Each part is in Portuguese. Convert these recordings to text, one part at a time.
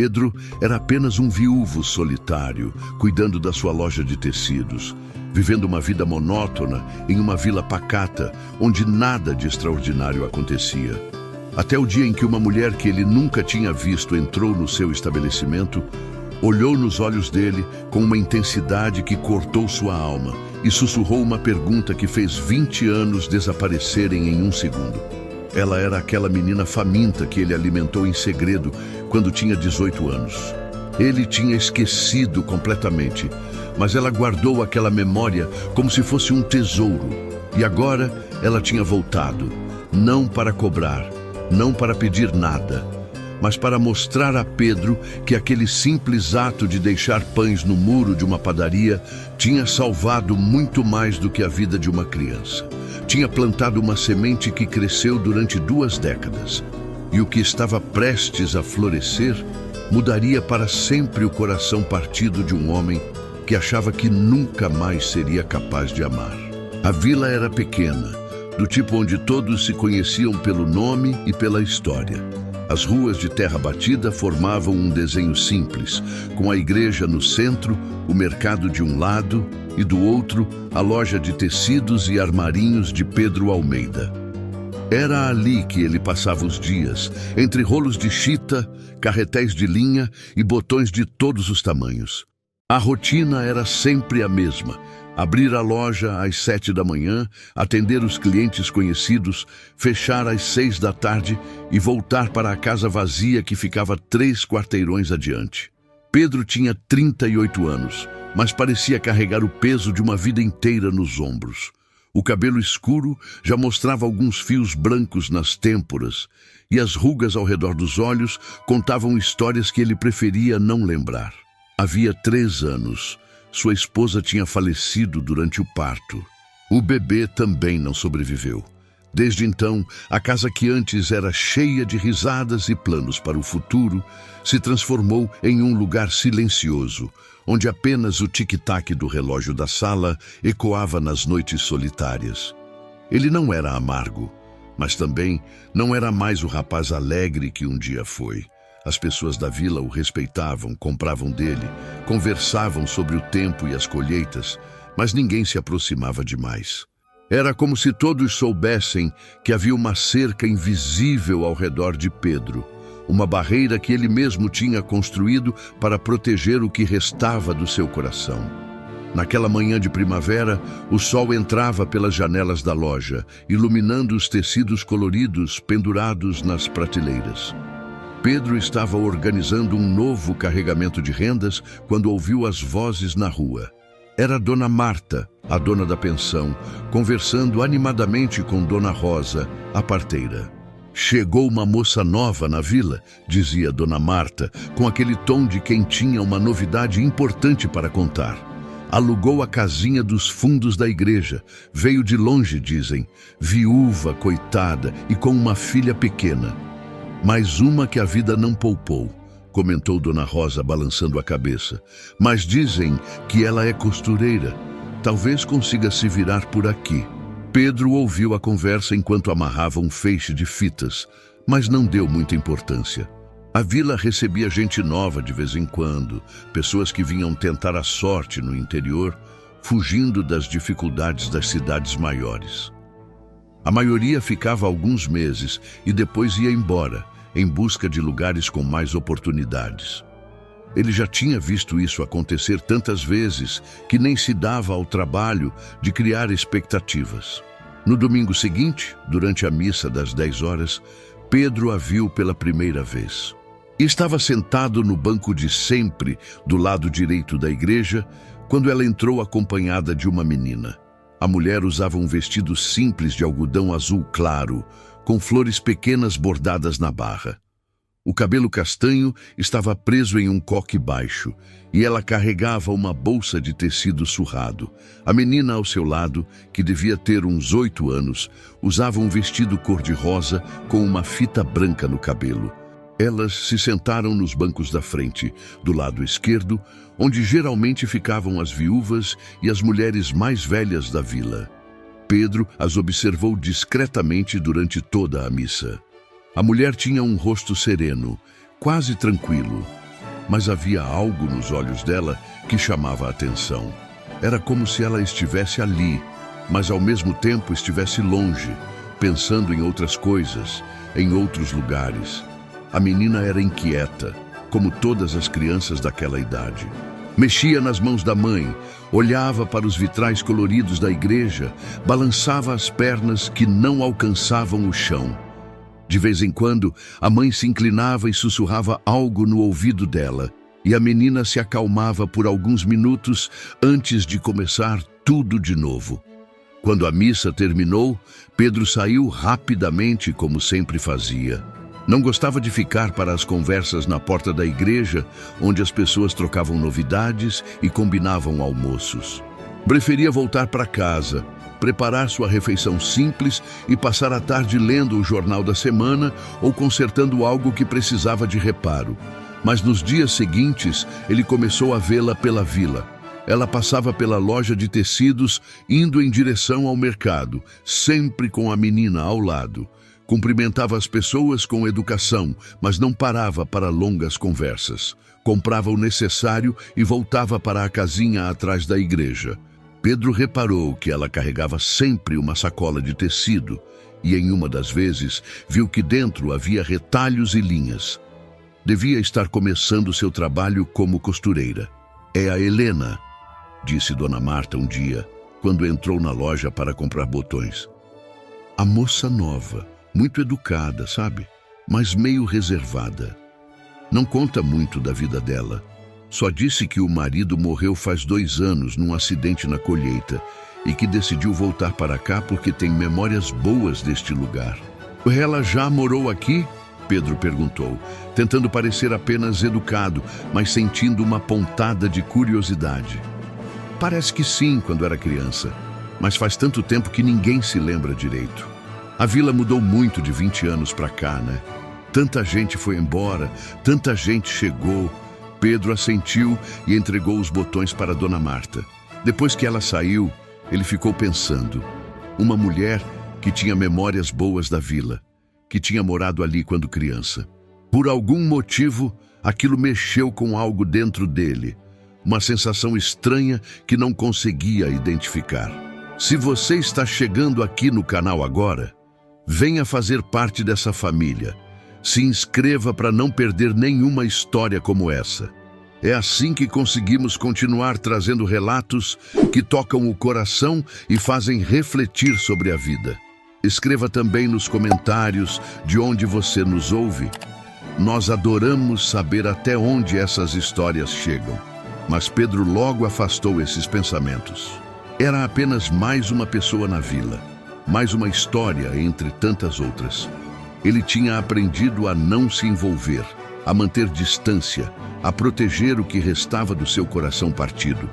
Pedro era apenas um viúvo solitário, cuidando da sua loja de tecidos, vivendo uma vida monótona em uma vila pacata, onde nada de extraordinário acontecia. Até o dia em que uma mulher que ele nunca tinha visto entrou no seu estabelecimento, olhou nos olhos dele com uma intensidade que cortou sua alma e sussurrou uma pergunta que fez 20 anos desaparecerem em um segundo. Ela era aquela menina faminta que ele alimentou em segredo quando tinha 18 anos. Ele tinha esquecido completamente, mas ela guardou aquela memória como se fosse um tesouro. E agora ela tinha voltado, não para cobrar, não para pedir nada, mas para mostrar a Pedro que aquele simples ato de deixar pães no muro de uma padaria tinha salvado muito mais do que a vida de uma criança. Tinha plantado uma semente que cresceu durante 2 décadas, e o que estava prestes a florescer mudaria para sempre o coração partido de um homem que achava que nunca mais seria capaz de amar. A vila era pequena, do tipo onde todos se conheciam pelo nome e pela história. As ruas de terra batida formavam um desenho simples, com a igreja no centro, o mercado de um lado e do outro, a loja de tecidos e armarinhos de Pedro Almeida. Era ali que ele passava os dias, entre rolos de chita, carretéis de linha e botões de todos os tamanhos. A rotina era sempre a mesma: abrir a loja às 7 da manhã, atender os clientes conhecidos, fechar às 6 da tarde e voltar para a casa vazia que ficava 3 quarteirões adiante. Pedro tinha 38 anos, mas parecia carregar o peso de uma vida inteira nos ombros. O cabelo escuro já mostrava alguns fios brancos nas têmporas, e as rugas ao redor dos olhos contavam histórias que ele preferia não lembrar. Havia 3 anos. Sua esposa tinha falecido durante o parto. O bebê também não sobreviveu. Desde então, a casa que antes era cheia de risadas e planos para o futuro, se transformou em um lugar silencioso, onde apenas o tic-tac do relógio da sala ecoava nas noites solitárias. Ele não era amargo, mas também não era mais o rapaz alegre que um dia foi. As pessoas da vila o respeitavam, compravam dele, conversavam sobre o tempo e as colheitas, mas ninguém se aproximava demais. Era como se todos soubessem que havia uma cerca invisível ao redor de Pedro, uma barreira que ele mesmo tinha construído para proteger o que restava do seu coração. Naquela manhã de primavera, o sol entrava pelas janelas da loja, iluminando os tecidos coloridos pendurados nas prateleiras. Pedro estava organizando um novo carregamento de rendas quando ouviu as vozes na rua. Era Dona Marta, a dona da pensão, conversando animadamente com Dona Rosa, a parteira. "Chegou uma moça nova na vila", dizia Dona Marta, com aquele tom de quem tinha uma novidade importante para contar. "Alugou a casinha dos fundos da igreja. Veio de longe, dizem. Viúva, coitada, e com uma filha pequena. Mais uma que a vida não poupou", comentou Dona Rosa, balançando a cabeça. "Mas dizem que ela é costureira. Talvez consiga se virar por aqui." Pedro ouviu a conversa enquanto amarrava um feixe de fitas, mas não deu muita importância. A vila recebia gente nova de vez em quando, pessoas que vinham tentar a sorte no interior, fugindo das dificuldades das cidades maiores. A maioria ficava alguns meses e depois ia embora, em busca de lugares com mais oportunidades. Ele já tinha visto isso acontecer tantas vezes que nem se dava ao trabalho de criar expectativas. No domingo seguinte, durante a missa das 10 horas, Pedro a viu pela primeira vez. Estava sentado no banco de sempre, do lado direito da igreja, quando ela entrou acompanhada de uma menina. A mulher usava um vestido simples de algodão azul claro, com flores pequenas bordadas na barra. O cabelo castanho estava preso em um coque baixo, e ela carregava uma bolsa de tecido surrado. A menina ao seu lado, que devia ter uns 8 anos, usava um vestido cor-de-rosa com uma fita branca no cabelo. Elas se sentaram nos bancos da frente, do lado esquerdo, onde geralmente ficavam as viúvas e as mulheres mais velhas da vila. Pedro as observou discretamente durante toda a missa. A mulher tinha um rosto sereno, quase tranquilo, mas havia algo nos olhos dela que chamava a atenção. Era como se ela estivesse ali, mas ao mesmo tempo estivesse longe, pensando em outras coisas, em outros lugares. A menina era inquieta, como todas as crianças daquela idade. Mexia nas mãos da mãe, olhava para os vitrais coloridos da igreja, balançava as pernas que não alcançavam o chão. De vez em quando, a mãe se inclinava e sussurrava algo no ouvido dela, e a menina se acalmava por alguns minutos antes de começar tudo de novo. Quando a missa terminou, Pedro saiu rapidamente, como sempre fazia. Não gostava de ficar para as conversas na porta da igreja, onde as pessoas trocavam novidades e combinavam almoços. Preferia voltar para casa, preparar sua refeição simples e passar a tarde lendo o jornal da semana ou consertando algo que precisava de reparo. Mas nos dias seguintes, ele começou a vê-la pela vila. Ela passava pela loja de tecidos, indo em direção ao mercado, sempre com a menina ao lado. Cumprimentava as pessoas com educação, mas não parava para longas conversas. Comprava o necessário e voltava para a casinha atrás da igreja. Pedro reparou que ela carregava sempre uma sacola de tecido e, em uma das vezes, viu que dentro havia retalhos e linhas. Devia estar começando seu trabalho como costureira. "É a Helena", disse Dona Marta um dia, quando entrou na loja para comprar botões. "A moça nova, muito educada, sabe? Mas meio reservada. Não conta muito da vida dela. Só disse que o marido morreu faz 2 anos num acidente na colheita e que decidiu voltar para cá porque tem memórias boas deste lugar." "Ela já morou aqui?" Pedro perguntou, tentando parecer apenas educado, mas sentindo uma pontada de curiosidade. "Parece que sim, quando era criança, mas faz tanto tempo que ninguém se lembra direito. A vila mudou muito de 20 anos para cá, né? Tanta gente foi embora, tanta gente chegou." Pedro assentiu e entregou os botões para Dona Marta. Depois que ela saiu, ele ficou pensando. Uma mulher que tinha memórias boas da vila, que tinha morado ali quando criança. Por algum motivo, aquilo mexeu com algo dentro dele, uma sensação estranha que não conseguia identificar. Se você está chegando aqui no canal agora, venha fazer parte dessa família. Se inscreva para não perder nenhuma história como essa. É assim que conseguimos continuar trazendo relatos que tocam o coração e fazem refletir sobre a vida. Escreva também nos comentários de onde você nos ouve. Nós adoramos saber até onde essas histórias chegam. Mas Pedro logo afastou esses pensamentos. Era apenas mais uma pessoa na vila, mais uma história entre tantas outras. Ele tinha aprendido a não se envolver, a manter distância, a proteger o que restava do seu coração partido.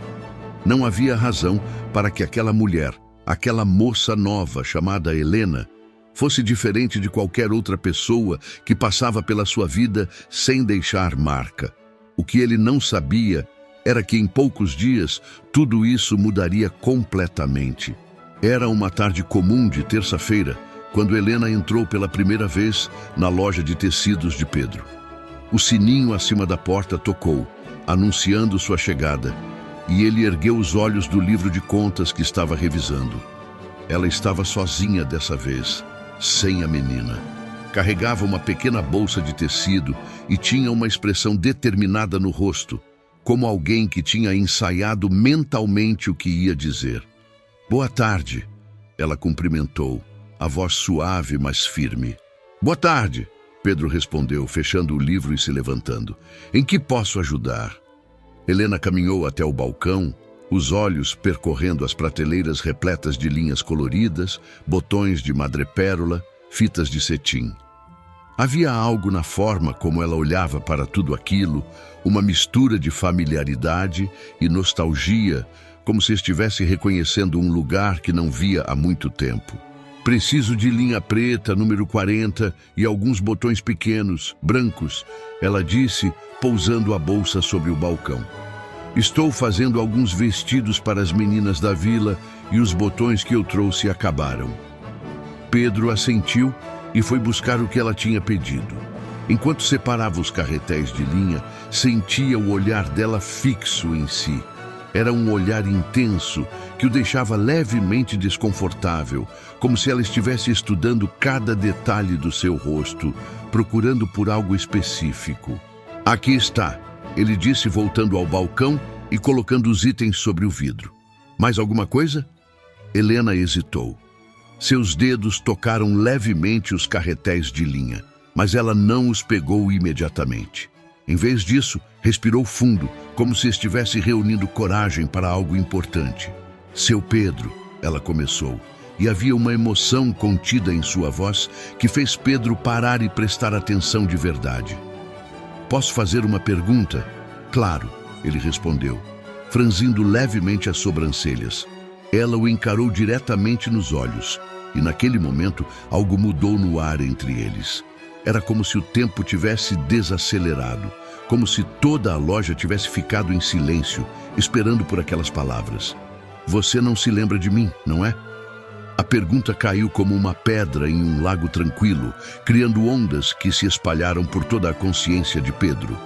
Não havia razão para que aquela mulher, aquela moça nova chamada Helena, fosse diferente de qualquer outra pessoa que passava pela sua vida sem deixar marca. O que ele não sabia era que em poucos dias tudo isso mudaria completamente. Era uma tarde comum de terça-feira, quando Helena entrou pela primeira vez na loja de tecidos de Pedro. O sininho acima da porta tocou, anunciando sua chegada, e ele ergueu os olhos do livro de contas que estava revisando. Ela estava sozinha dessa vez, sem a menina. Carregava uma pequena bolsa de tecido e tinha uma expressão determinada no rosto, como alguém que tinha ensaiado mentalmente o que ia dizer. "Boa tarde", ela cumprimentou, a voz suave, mas firme. "Boa tarde", Pedro respondeu, fechando o livro e se levantando. "Em que posso ajudar?" Helena caminhou até o balcão, os olhos percorrendo as prateleiras repletas de linhas coloridas, botões de madrepérola, fitas de cetim. Havia algo na forma como ela olhava para tudo aquilo, uma mistura de familiaridade e nostalgia, como se estivesse reconhecendo um lugar que não via há muito tempo. "Preciso de linha preta, número 40, e alguns botões pequenos, brancos", ela disse, pousando a bolsa sobre o balcão. "Estou fazendo alguns vestidos para as meninas da vila e os botões que eu trouxe acabaram." Pedro assentiu e foi buscar o que ela tinha pedido. Enquanto separava os carretéis de linha, sentia o olhar dela fixo em si. Era um olhar intenso que o deixava levemente desconfortável, como se ela estivesse estudando cada detalhe do seu rosto, procurando por algo específico. Aqui está, ele disse, voltando ao balcão e colocando os itens sobre o vidro. Mais alguma coisa? Helena hesitou. Seus dedos tocaram levemente os carretéis de linha, mas ela não os pegou imediatamente. Em vez disso, respirou fundo, como se estivesse reunindo coragem para algo importante. Seu Pedro, ela começou, e havia uma emoção contida em sua voz que fez Pedro parar e prestar atenção de verdade. Posso fazer uma pergunta? Claro, ele respondeu, franzindo levemente as sobrancelhas. Ela o encarou diretamente nos olhos, e naquele momento algo mudou no ar entre eles. Era como se o tempo tivesse desacelerado, como se toda a loja tivesse ficado em silêncio, esperando por aquelas palavras. Você não se lembra de mim, não é? A pergunta caiu como uma pedra em um lago tranquilo, criando ondas que se espalharam por toda a consciência de Pedro.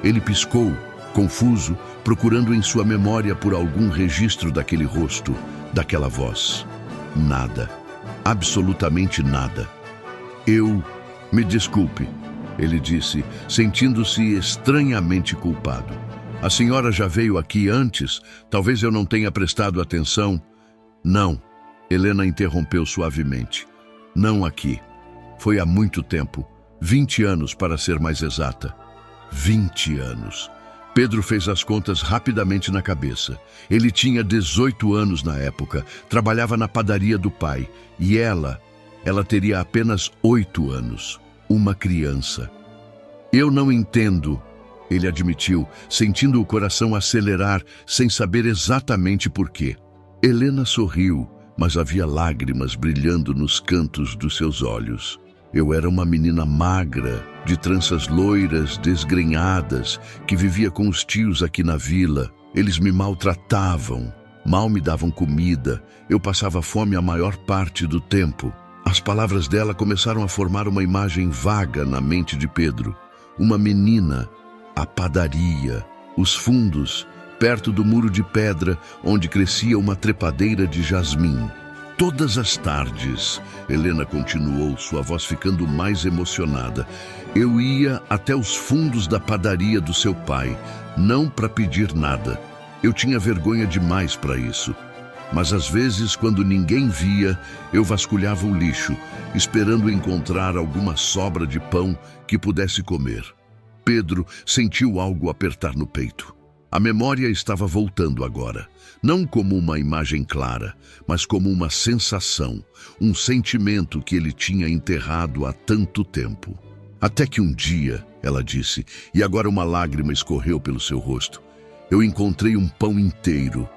Ele piscou, confuso, procurando em sua memória por algum registro daquele rosto, daquela voz. Nada. Absolutamente nada. Me desculpe, ele disse, sentindo-se estranhamente culpado. A senhora já veio aqui antes? Talvez eu não tenha prestado atenção. Não, Helena interrompeu suavemente. Não aqui. Foi há muito tempo. 20 anos, para ser mais exata. 20 anos. Pedro fez as contas rapidamente na cabeça. Ele tinha 18 anos na época, trabalhava na padaria do pai, e ela teria apenas 8 anos. Uma criança. Eu não entendo, ele admitiu, sentindo o coração acelerar sem saber exatamente por quê. Helena sorriu, mas havia lágrimas brilhando nos cantos dos seus olhos. Eu era uma menina magra, de tranças loiras, desgrenhadas, que vivia com os tios aqui na vila. Eles me maltratavam, mal me davam comida, eu passava fome a maior parte do tempo. As palavras dela começaram a formar uma imagem vaga na mente de Pedro. Uma menina, a padaria, os fundos, perto do muro de pedra onde crescia uma trepadeira de jasmim. Todas as tardes, Helena continuou, sua voz ficando mais emocionada, eu ia até os fundos da padaria do seu pai, não para pedir nada. Eu tinha vergonha demais para isso. Mas às vezes, quando ninguém via, eu vasculhava o lixo, esperando encontrar alguma sobra de pão que pudesse comer. Pedro sentiu algo apertar no peito. A memória estava voltando agora, não como uma imagem clara, mas como uma sensação, um sentimento que ele tinha enterrado há tanto tempo. Até que um dia, ela disse, e agora uma lágrima escorreu pelo seu rosto, eu encontrei um pão inteiro,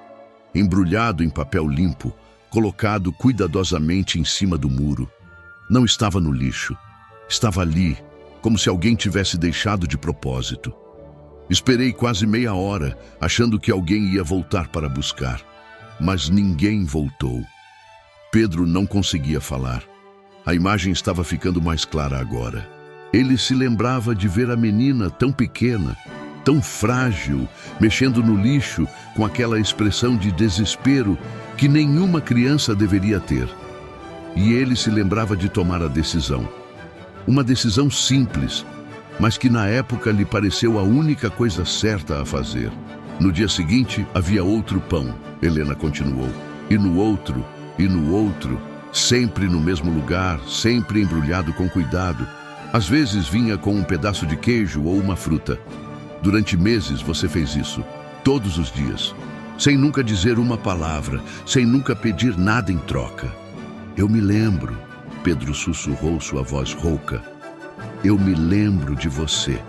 embrulhado em papel limpo, colocado cuidadosamente em cima do muro. Não estava no lixo, estava ali, como se alguém tivesse deixado de propósito. Esperei quase meia hora, achando que alguém ia voltar para buscar, mas ninguém voltou. Pedro não conseguia falar. A imagem estava ficando mais clara agora. Ele se lembrava de ver a menina tão pequena, tão frágil, mexendo no lixo com aquela expressão de desespero que nenhuma criança deveria ter. E ele se lembrava de tomar a decisão. Uma decisão simples, mas que na época lhe pareceu a única coisa certa a fazer. No dia seguinte, havia outro pão, Helena continuou, e no outro, sempre no mesmo lugar, sempre embrulhado com cuidado. Às vezes vinha com um pedaço de queijo ou uma fruta. Durante meses você fez isso, todos os dias, sem nunca dizer uma palavra, sem nunca pedir nada em troca. Eu me lembro, Pedro sussurrou sua voz rouca. Eu me lembro de você.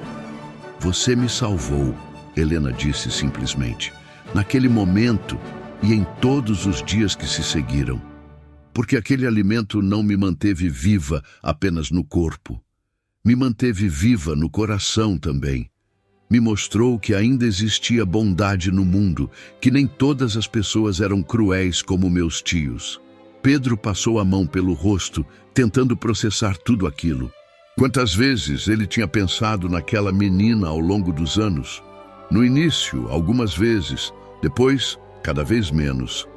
Você me salvou, Helena disse simplesmente, naquele momento e em todos os dias que se seguiram. Porque aquele alimento não me manteve viva apenas no corpo. Me manteve viva no coração também. Me mostrou que ainda existia bondade no mundo, que nem todas as pessoas eram cruéis como meus tios. Pedro passou a mão pelo rosto, tentando processar tudo aquilo. Quantas vezes ele tinha pensado naquela menina ao longo dos anos? No início, algumas vezes, depois, cada vez menos.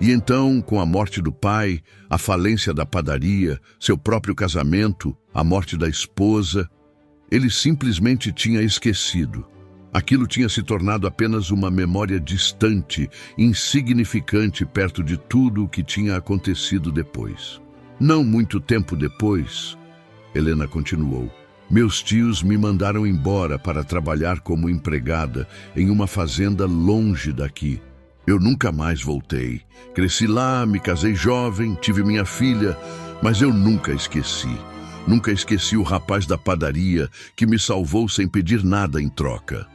E então, com a morte do pai, a falência da padaria, seu próprio casamento, a morte da esposa, ele simplesmente tinha esquecido. Aquilo tinha se tornado apenas uma memória distante, insignificante perto de tudo o que tinha acontecido depois. Não muito tempo depois, Helena continuou, meus tios me mandaram embora para trabalhar como empregada em uma fazenda longe daqui. Eu nunca mais voltei. Cresci lá, me casei jovem, tive minha filha, mas eu nunca esqueci. Nunca esqueci o rapaz da padaria que me salvou sem pedir nada em troca.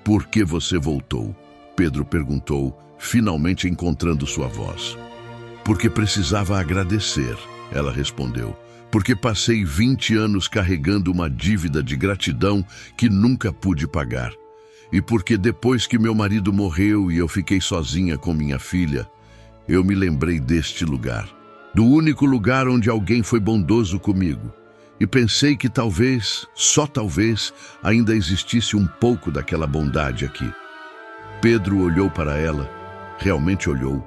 Por que você voltou? Pedro perguntou, finalmente encontrando sua voz. Porque precisava agradecer, ela respondeu. Porque passei 20 anos carregando uma dívida de gratidão que nunca pude pagar. E porque depois que meu marido morreu e eu fiquei sozinha com minha filha, eu me lembrei deste lugar. Do único lugar onde alguém foi bondoso comigo. E pensei que talvez, só talvez, ainda existisse um pouco daquela bondade aqui. Pedro olhou para ela, realmente olhou,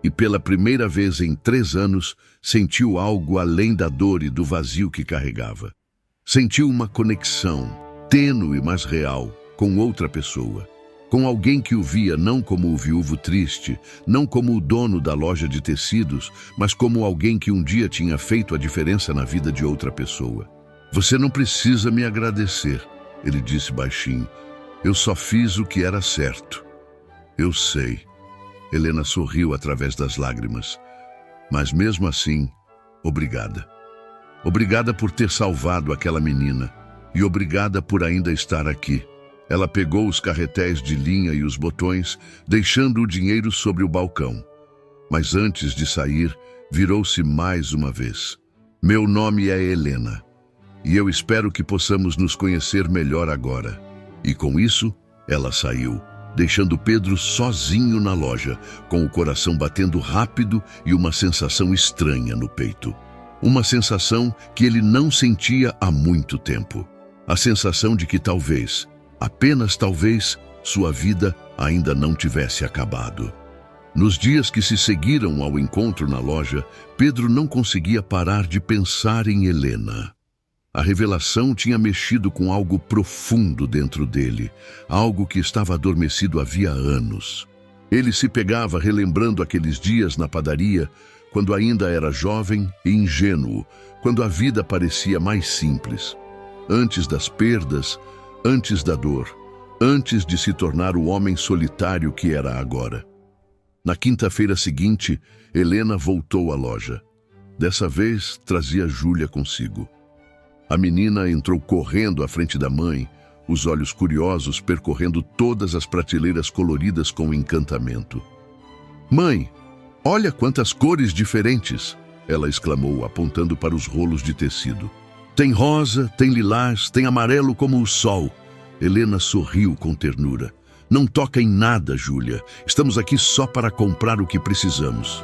e pela primeira vez em 3 anos sentiu algo além da dor e do vazio que carregava. Sentiu uma conexão, tênue mas real, com outra pessoa. Com alguém que o via não como o viúvo triste, não como o dono da loja de tecidos, mas como alguém que um dia tinha feito a diferença na vida de outra pessoa. Você não precisa me agradecer, ele disse baixinho. Eu só fiz o que era certo. Eu sei. Helena sorriu através das lágrimas. Mas mesmo assim, obrigada. Obrigada por ter salvado aquela menina. E obrigada por ainda estar aqui. Ela pegou os carretéis de linha e os botões, deixando o dinheiro sobre o balcão. Mas antes de sair, virou-se mais uma vez. Meu nome é Helena, e eu espero que possamos nos conhecer melhor agora. E com isso, ela saiu, deixando Pedro sozinho na loja, com o coração batendo rápido e uma sensação estranha no peito. Uma sensação que ele não sentia há muito tempo. A sensação de que talvez, apenas talvez, sua vida ainda não tivesse acabado. Nos dias que se seguiram ao encontro na loja, Pedro não conseguia parar de pensar em Helena. A revelação tinha mexido com algo profundo dentro dele, algo que estava adormecido havia anos. Ele se pegava relembrando aqueles dias na padaria, quando ainda era jovem e ingênuo, quando a vida parecia mais simples. Antes das perdas, antes da dor, antes de se tornar o homem solitário que era agora. Na quinta-feira seguinte, Helena voltou à loja. Dessa vez, trazia Júlia consigo. A menina entrou correndo à frente da mãe, os olhos curiosos percorrendo todas as prateleiras coloridas com encantamento. Mãe, olha quantas cores diferentes! Ela exclamou, apontando para os rolos de tecido. Tem rosa, tem lilás, tem amarelo como o sol. Helena sorriu com ternura. Não toca em nada, Júlia. Estamos aqui só para comprar o que precisamos.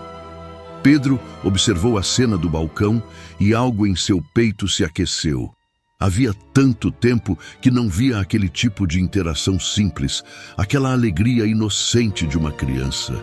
Pedro observou a cena do balcão e algo em seu peito se aqueceu. Havia tanto tempo que não via aquele tipo de interação simples, aquela alegria inocente de uma criança.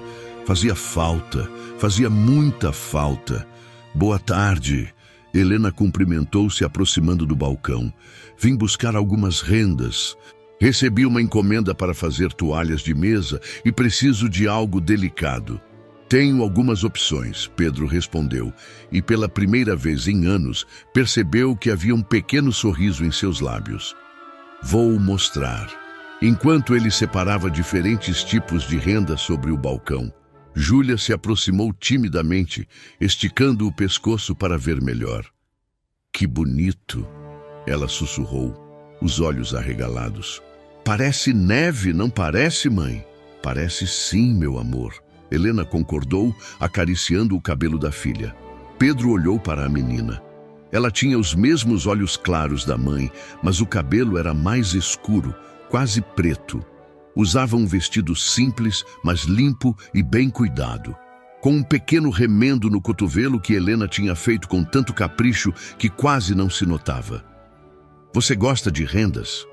Fazia falta, fazia muita falta. Boa tarde. Helena cumprimentou, se aproximando do balcão. Vim buscar algumas rendas. Recebi uma encomenda para fazer toalhas de mesa e preciso de algo delicado. Tenho algumas opções, Pedro respondeu, e pela primeira vez em anos percebeu que havia um pequeno sorriso em seus lábios. Vou mostrar. Enquanto ele separava diferentes tipos de renda sobre o balcão, Júlia se aproximou timidamente, esticando o pescoço para ver melhor. Que bonito! Ela sussurrou, os olhos arregalados. Parece neve, não parece, mãe? Parece sim, meu amor. Helena concordou, acariciando o cabelo da filha. Pedro olhou para a menina. Ela tinha os mesmos olhos claros da mãe, mas o cabelo era mais escuro, quase preto. Usava um vestido simples, mas limpo e bem cuidado. Com um pequeno remendo no cotovelo que Helena tinha feito com tanto capricho que quase não se notava. Você gosta de rendas?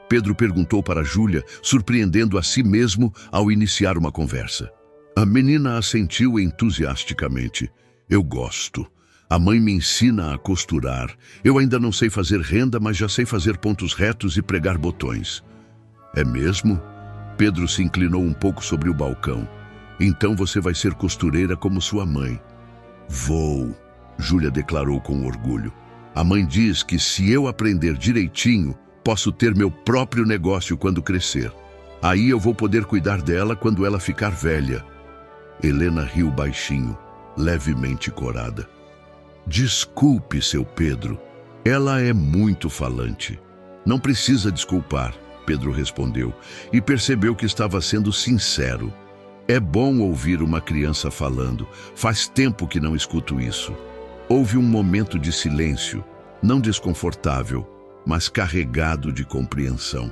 Pedro perguntou para Júlia, surpreendendo a si mesmo ao iniciar uma conversa. A menina assentiu entusiasticamente. Eu gosto. A mãe me ensina a costurar. Eu ainda não sei fazer renda, mas já sei fazer pontos retos e pregar botões. É mesmo? Pedro se inclinou um pouco sobre o balcão. Então você vai ser costureira como sua mãe. Vou, Júlia declarou com orgulho. A mãe diz que se eu aprender direitinho, posso ter meu próprio negócio quando crescer. Aí eu vou poder cuidar dela quando ela ficar velha. Helena riu baixinho, levemente corada. Desculpe, seu Pedro. Ela é muito falante. Não precisa desculpar, Pedro respondeu, e percebeu que estava sendo sincero. É bom ouvir uma criança falando. Faz tempo que não escuto isso. Houve um momento de silêncio, não desconfortável, mas carregado de compreensão.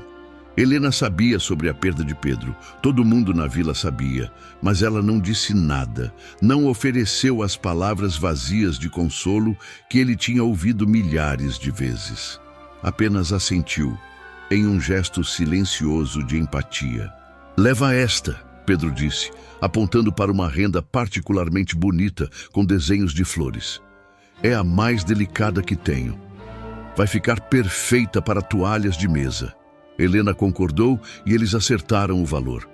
Helena sabia sobre a perda de Pedro. Todo mundo na vila sabia, mas ela não disse nada. Não ofereceu as palavras vazias de consolo que ele tinha ouvido milhares de vezes. Apenas assentiu, em um gesto silencioso de empatia. Leva esta, Pedro disse, apontando para uma renda particularmente bonita com desenhos de flores. É a mais delicada que tenho. Vai ficar perfeita para toalhas de mesa. Helena concordou e eles acertaram o valor.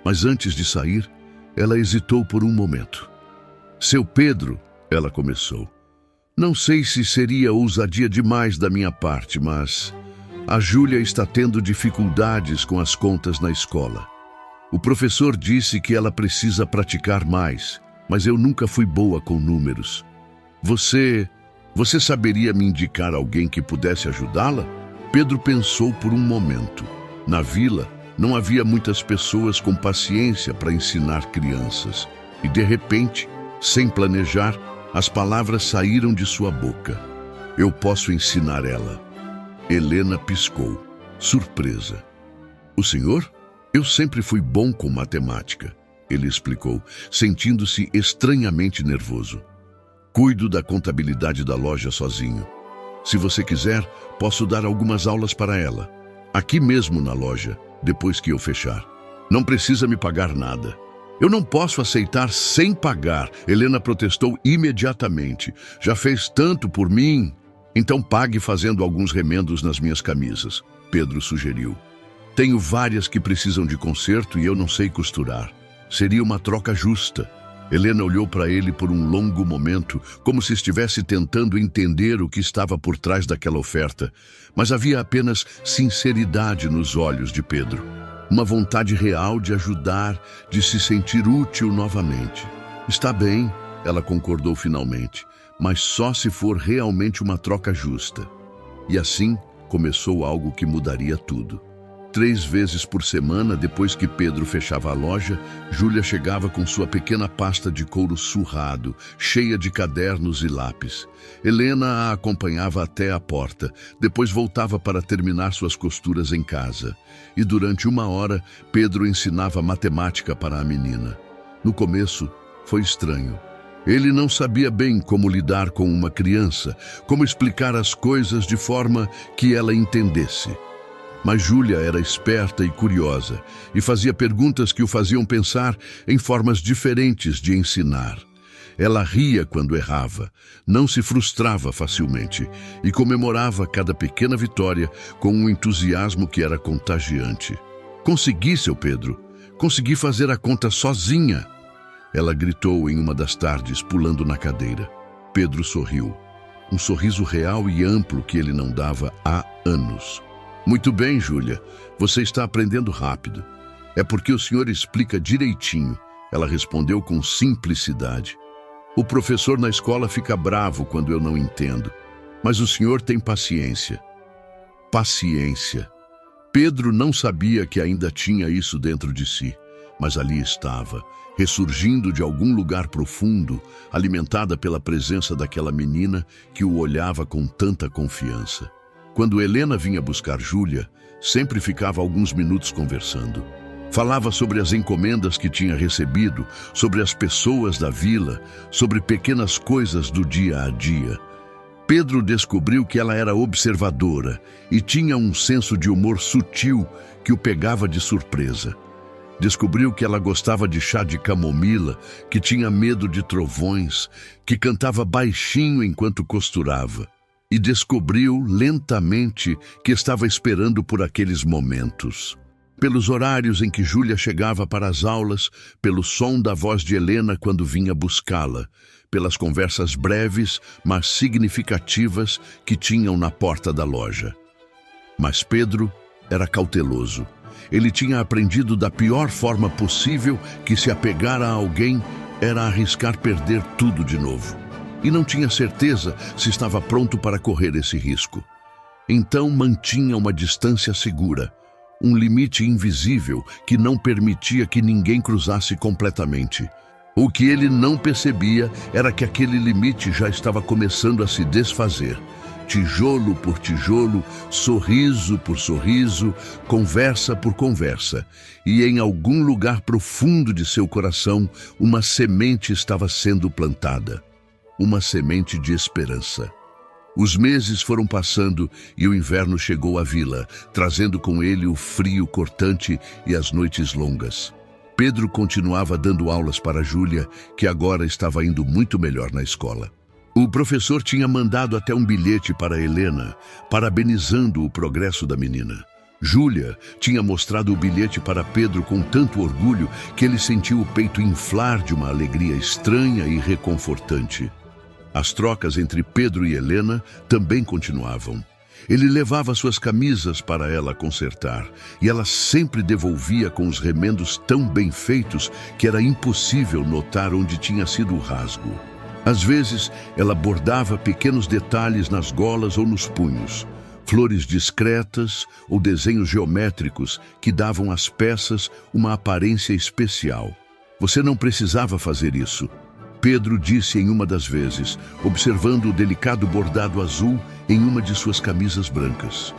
Mas antes de sair, ela hesitou por um momento. Seu Pedro, ela começou. Não sei se seria ousadia demais da minha parte, mas a Júlia está tendo dificuldades com as contas na escola. O professor disse que ela precisa praticar mais, mas eu nunca fui boa com números. Você saberia me indicar alguém que pudesse ajudá-la? Pedro pensou por um momento. Na vila, não havia muitas pessoas com paciência para ensinar crianças. E de repente, sem planejar, as palavras saíram de sua boca. Eu posso ensinar ela. Helena piscou, surpresa. O senhor? Eu sempre fui bom com matemática, ele explicou, sentindo-se estranhamente nervoso. Cuido da contabilidade da loja sozinho. Se você quiser, posso dar algumas aulas para ela. Aqui mesmo na loja, depois que eu fechar. Não precisa me pagar nada. Eu não posso aceitar sem pagar, Helena protestou imediatamente. Já fez tanto por mim. Então pague fazendo alguns remendos nas minhas camisas, Pedro sugeriu. Tenho várias que precisam de conserto e eu não sei costurar. Seria uma troca justa. Helena olhou para ele por um longo momento, como se estivesse tentando entender o que estava por trás daquela oferta. Mas havia apenas sinceridade nos olhos de Pedro. Uma vontade real de ajudar, de se sentir útil novamente. Está bem, ela concordou finalmente, mas só se for realmente uma troca justa. E assim começou algo que mudaria tudo. 3 vezes por semana, depois que Pedro fechava a loja, Júlia chegava com sua pequena pasta de couro surrado, cheia de cadernos e lápis. Helena a acompanhava até a porta, depois voltava para terminar suas costuras em casa. E durante 1 hora, Pedro ensinava matemática para a menina. No começo, foi estranho. Ele não sabia bem como lidar com uma criança, como explicar as coisas de forma que ela entendesse. Mas Júlia era esperta e curiosa e fazia perguntas que o faziam pensar em formas diferentes de ensinar. Ela ria quando errava, não se frustrava facilmente e comemorava cada pequena vitória com um entusiasmo que era contagiante. Consegui, seu Pedro. Consegui fazer a conta sozinha. Ela gritou em uma das tardes, pulando na cadeira. Pedro sorriu. Um sorriso real e amplo que ele não dava há anos. Muito bem, Júlia. Você está aprendendo rápido. É porque o senhor explica direitinho, ela respondeu com simplicidade. O professor na escola fica bravo quando eu não entendo, mas o senhor tem paciência. Paciência. Pedro não sabia que ainda tinha isso dentro de si, mas ali estava, ressurgindo de algum lugar profundo, alimentada pela presença daquela menina que o olhava com tanta confiança. Quando Helena vinha buscar Júlia, sempre ficava alguns minutos conversando. Falava sobre as encomendas que tinha recebido, sobre as pessoas da vila, sobre pequenas coisas do dia a dia. Pedro descobriu que ela era observadora e tinha um senso de humor sutil que o pegava de surpresa. Descobriu que ela gostava de chá de camomila, que tinha medo de trovões, que cantava baixinho enquanto costurava. E descobriu lentamente que estava esperando por aqueles momentos. Pelos horários em que Júlia chegava para as aulas, pelo som da voz de Helena quando vinha buscá-la, pelas conversas breves, mas significativas que tinham na porta da loja. Mas Pedro era cauteloso. Ele tinha aprendido da pior forma possível que se apegar a alguém era arriscar perder tudo de novo. E não tinha certeza se estava pronto para correr esse risco. Então mantinha uma distância segura, um limite invisível que não permitia que ninguém cruzasse completamente. O que ele não percebia era que aquele limite já estava começando a se desfazer. Tijolo por tijolo, sorriso por sorriso, conversa por conversa. E em algum lugar profundo de seu coração, uma semente estava sendo plantada. Uma semente de esperança. Os meses foram passando e o inverno chegou à vila, trazendo com ele o frio cortante e as noites longas. Pedro continuava dando aulas para Júlia, que agora estava indo muito melhor na escola. O professor tinha mandado até um bilhete para Helena, parabenizando o progresso da menina. Júlia tinha mostrado o bilhete para Pedro com tanto orgulho que ele sentiu o peito inflar de uma alegria estranha e reconfortante. As trocas entre Pedro e Helena também continuavam. Ele levava suas camisas para ela consertar, e ela sempre devolvia com os remendos tão bem feitos que era impossível notar onde tinha sido o rasgo. Às vezes, ela bordava pequenos detalhes nas golas ou nos punhos, flores discretas ou desenhos geométricos que davam às peças uma aparência especial. Você não precisava fazer isso, Pedro disse em uma das vezes, observando o delicado bordado azul em uma de suas camisas brancas.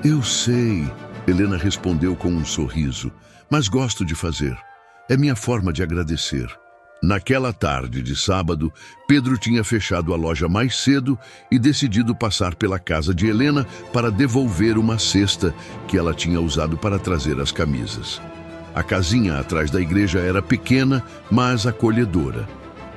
Eu sei, Helena respondeu com um sorriso, mas gosto de fazer. É minha forma de agradecer. Naquela tarde de sábado, Pedro tinha fechado a loja mais cedo e decidido passar pela casa de Helena para devolver uma cesta que ela tinha usado para trazer as camisas. A casinha atrás da igreja era pequena, mas acolhedora.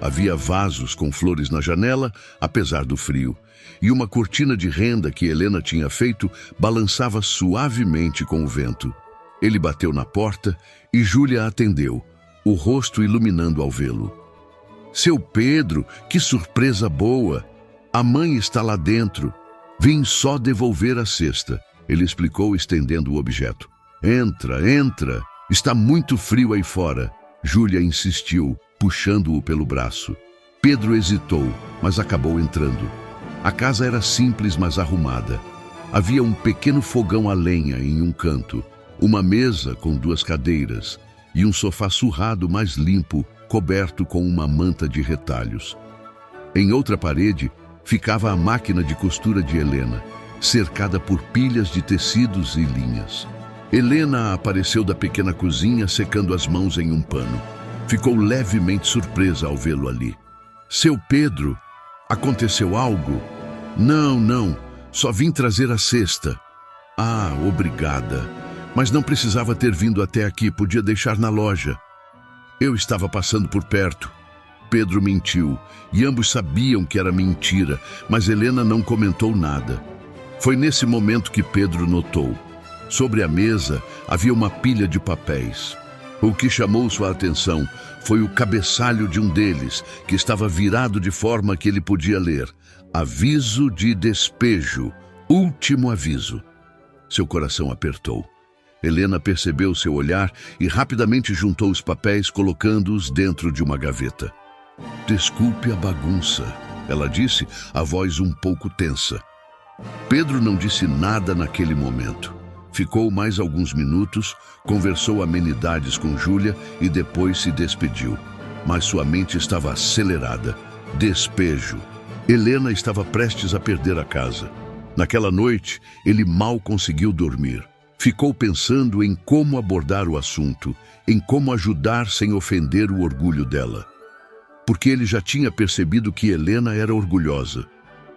Havia vasos com flores na janela, apesar do frio, e uma cortina de renda que Helena tinha feito balançava suavemente com o vento. Ele bateu na porta e Júlia atendeu, o rosto iluminando ao vê-lo. Seu Pedro, que surpresa boa! A mãe está lá dentro. Vim só devolver a cesta, ele explicou estendendo o objeto. Entra, entra! Está muito frio aí fora. Júlia insistiu, puxando-o pelo braço. Pedro hesitou, mas acabou entrando. A casa era simples, mas arrumada. Havia um pequeno fogão a lenha em um canto, uma mesa com 2 cadeiras e um sofá surrado mais limpo, coberto com uma manta de retalhos. Em outra parede, ficava a máquina de costura de Helena, cercada por pilhas de tecidos e linhas. Helena apareceu da pequena cozinha secando as mãos em um pano. Ficou levemente surpresa ao vê-lo ali. Seu Pedro, aconteceu algo? Não, só vim trazer a cesta. Ah, obrigada. Mas não precisava ter vindo até aqui, podia deixar na loja. Eu estava passando por perto. Pedro mentiu, e ambos sabiam que era mentira, mas Helena não comentou nada. Foi nesse momento que Pedro notou. Sobre a mesa havia uma pilha de papéis. O que chamou sua atenção foi o cabeçalho de um deles, que estava virado de forma que ele podia ler: aviso de despejo, último aviso. Seu coração apertou. Helena percebeu seu olhar e rapidamente juntou os papéis, colocando-os dentro de uma gaveta. Desculpe a bagunça, ela disse, a voz um pouco tensa. Pedro não disse nada naquele momento. Ficou mais alguns minutos, conversou amenidades com Júlia e depois se despediu. Mas sua mente estava acelerada. Despejo. Helena estava prestes a perder a casa. Naquela noite, ele mal conseguiu dormir. Ficou pensando em como abordar o assunto, em como ajudar sem ofender o orgulho dela. Porque ele já tinha percebido que Helena era orgulhosa.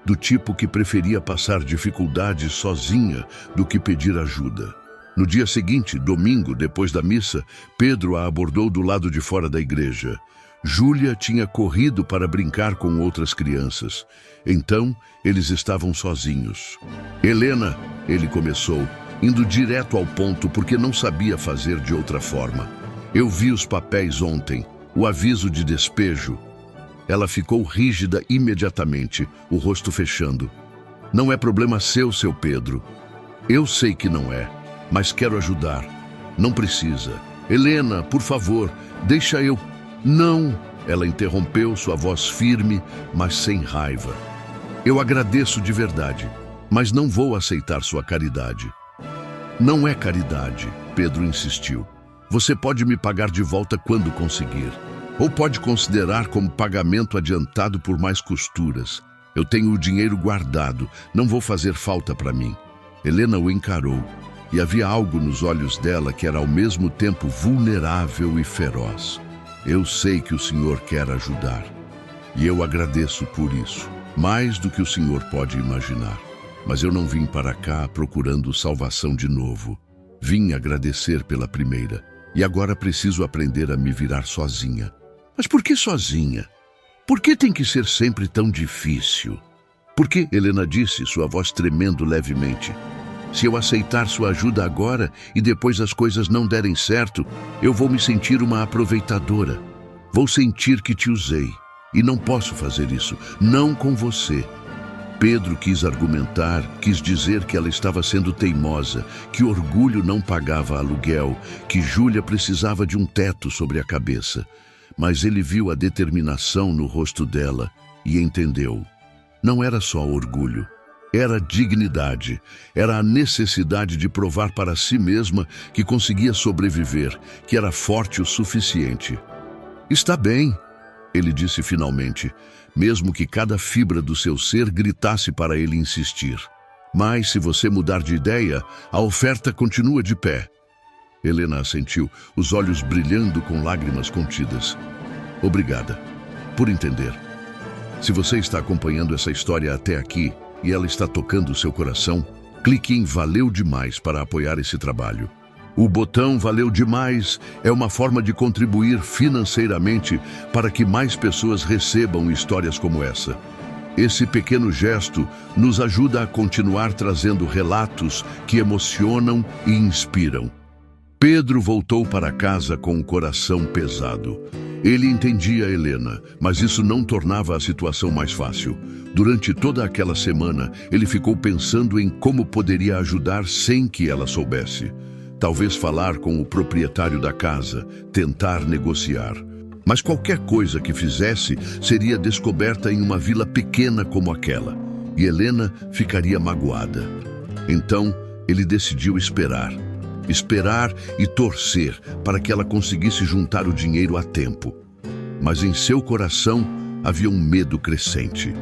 do tipo que preferia passar dificuldades sozinha do que pedir ajuda. No dia seguinte, domingo, depois da missa, Pedro a abordou do lado de fora da igreja. Júlia tinha corrido para brincar com outras crianças. Então, eles estavam sozinhos. Helena, ele começou, indo direto ao ponto porque não sabia fazer de outra forma. Eu vi os papéis ontem, o aviso de despejo. Ela ficou rígida imediatamente, o rosto fechando. Não é problema seu, seu Pedro. Eu sei que não é, mas quero ajudar. Não precisa. Helena, por favor, deixa eu... Não, ela interrompeu, sua voz firme, mas sem raiva. Eu agradeço de verdade, mas não vou aceitar sua caridade. Não é caridade, Pedro insistiu. Você pode me pagar de volta quando conseguir. Ou pode considerar como pagamento adiantado por mais costuras. Eu tenho o dinheiro guardado, não vou fazer falta para mim. Helena o encarou, e havia algo nos olhos dela que era ao mesmo tempo vulnerável e feroz. Eu sei que o Senhor quer ajudar, e eu agradeço por isso, mais do que o Senhor pode imaginar. Mas eu não vim para cá procurando salvação de novo. Vim agradecer pela primeira, e agora preciso aprender a me virar sozinha. Mas por que sozinha? Por que tem que ser sempre tão difícil? Por que? Helena disse, sua voz tremendo levemente. Se eu aceitar sua ajuda agora e depois as coisas não derem certo, eu vou me sentir uma aproveitadora. Vou sentir que te usei. E não posso fazer isso, não com você. Pedro quis argumentar, quis dizer que ela estava sendo teimosa, que orgulho não pagava aluguel, que Júlia precisava de um teto sobre a cabeça. Mas ele viu a determinação no rosto dela e entendeu. Não era só orgulho. Era dignidade, era a necessidade de provar para si mesma que conseguia sobreviver, que era forte o suficiente. Está bem, ele disse finalmente, mesmo que cada fibra do seu ser gritasse para ele insistir. Mas se você mudar de ideia, a oferta continua de pé. Helena assentiu, os olhos brilhando com lágrimas contidas. Obrigada, por entender. Se você está acompanhando essa história até aqui, e ela está tocando o seu coração, clique em Valeu Demais para apoiar esse trabalho. O botão Valeu Demais é uma forma de contribuir financeiramente para que mais pessoas recebam histórias como essa. Esse pequeno gesto nos ajuda a continuar trazendo relatos que emocionam e inspiram. Pedro voltou para casa com o coração pesado. Ele entendia Helena, mas isso não tornava a situação mais fácil. Durante toda aquela semana, ele ficou pensando em como poderia ajudar sem que ela soubesse. Talvez falar com o proprietário da casa, tentar negociar. Mas qualquer coisa que fizesse seria descoberta em uma vila pequena como aquela, e Helena ficaria magoada. Então, ele decidiu esperar. Esperar e torcer para que ela conseguisse juntar o dinheiro a tempo. Mas em seu coração havia um medo crescente.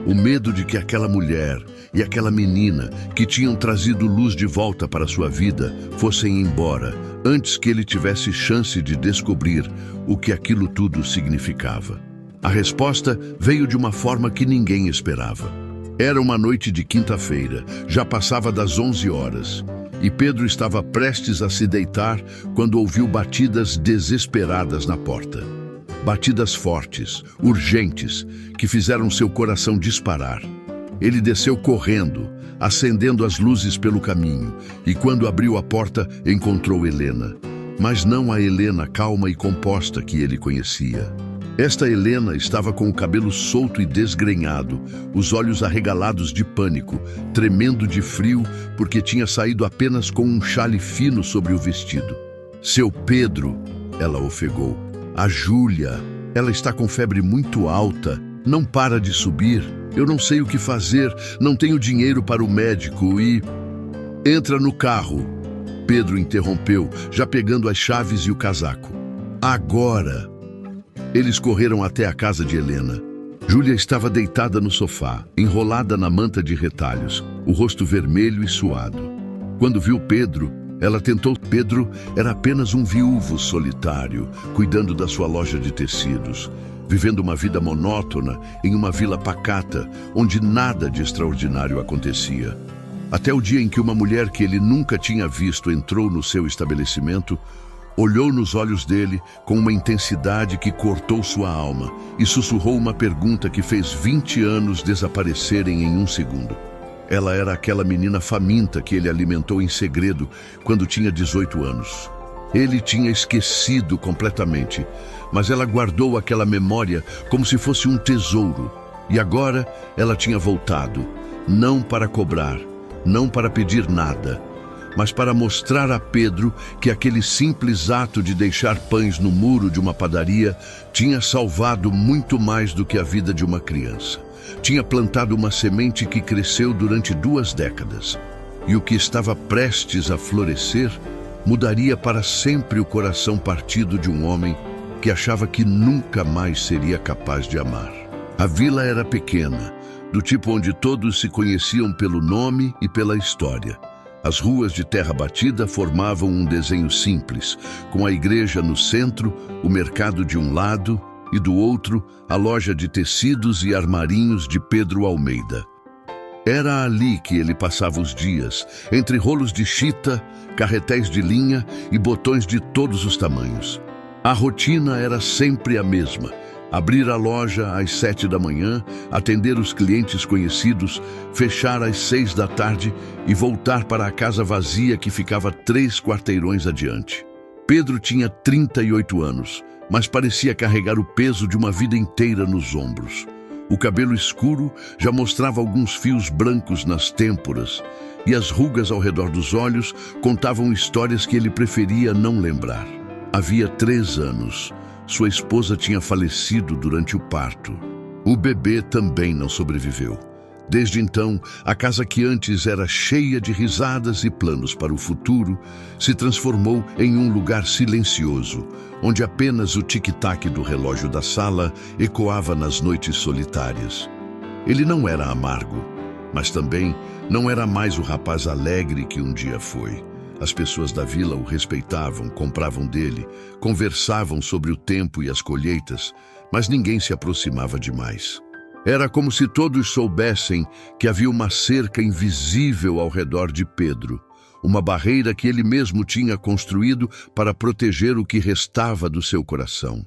O medo de que aquela mulher e aquela menina que tinham trazido luz de volta para sua vida fossem embora antes que ele tivesse chance de descobrir o que aquilo tudo significava. A resposta veio de uma forma que ninguém esperava. Era uma noite de quinta-feira, já passava das 11 horas. E Pedro estava prestes a se deitar quando ouviu batidas desesperadas na porta. Batidas fortes, urgentes, que fizeram seu coração disparar. Ele desceu correndo, acendendo as luzes pelo caminho, e quando abriu a porta, encontrou Helena. Mas não a Helena calma e composta que ele conhecia. Esta Helena estava com o cabelo solto e desgrenhado, os olhos arregalados de pânico, tremendo de frio porque tinha saído apenas com um xale fino sobre o vestido. Seu Pedro, ela ofegou. A Júlia, ela está com febre muito alta, não para de subir. Eu não sei o que fazer, não tenho dinheiro para o médico e... Entra no carro. Pedro interrompeu, já pegando as chaves e o casaco. Agora... Eles correram até a casa de Helena. Júlia estava deitada no sofá, enrolada na manta de retalhos, o rosto vermelho e suado. Quando viu Pedro, ela tentou. Pedro era apenas um viúvo solitário, cuidando da sua loja de tecidos. vivendo uma vida monótona em uma vila pacata, onde nada de extraordinário acontecia. Até o dia em que uma mulher que ele nunca tinha visto entrou no seu estabelecimento, olhou nos olhos dele com uma intensidade que cortou sua alma e sussurrou uma pergunta que fez 20 anos desaparecerem em um segundo. Ela era aquela menina faminta que ele alimentou em segredo quando tinha 18 anos. Ele tinha esquecido completamente, mas ela guardou aquela memória como se fosse um tesouro. E agora ela tinha voltado, não para cobrar, não para pedir nada, mas para mostrar a Pedro que aquele simples ato de deixar pães no muro de uma padaria tinha salvado muito mais do que a vida de uma criança. Tinha plantado uma semente que cresceu durante 2 décadas. E o que estava prestes a florescer mudaria para sempre o coração partido de um homem que achava que nunca mais seria capaz de amar. A vila era pequena, do tipo onde todos se conheciam pelo nome e pela história. As ruas de terra batida formavam um desenho simples, com a igreja no centro, o mercado de um lado e do outro, a loja de tecidos e armarinhos de Pedro Almeida. Era ali que ele passava os dias, entre rolos de chita, carretéis de linha e botões de todos os tamanhos. A rotina era sempre a mesma: abrir a loja às 7 da manhã, atender os clientes conhecidos, fechar às 6 da tarde e voltar para a casa vazia que ficava 3 quarteirões adiante. Pedro tinha 38 anos, mas parecia carregar o peso de uma vida inteira nos ombros. O cabelo escuro já mostrava alguns fios brancos nas têmporas, e as rugas ao redor dos olhos contavam histórias que ele preferia não lembrar. Havia 3 anos. Sua esposa tinha falecido durante o parto. O bebê também não sobreviveu. Desde então, a casa que antes era cheia de risadas e planos para o futuro, se transformou em um lugar silencioso, onde apenas o tic-tac do relógio da sala ecoava nas noites solitárias. Ele não era amargo, mas também não era mais o rapaz alegre que um dia foi. As pessoas da vila o respeitavam, compravam dele, conversavam sobre o tempo e as colheitas, mas ninguém se aproximava demais. Era como se todos soubessem que havia uma cerca invisível ao redor de Pedro, uma barreira que ele mesmo tinha construído para proteger o que restava do seu coração.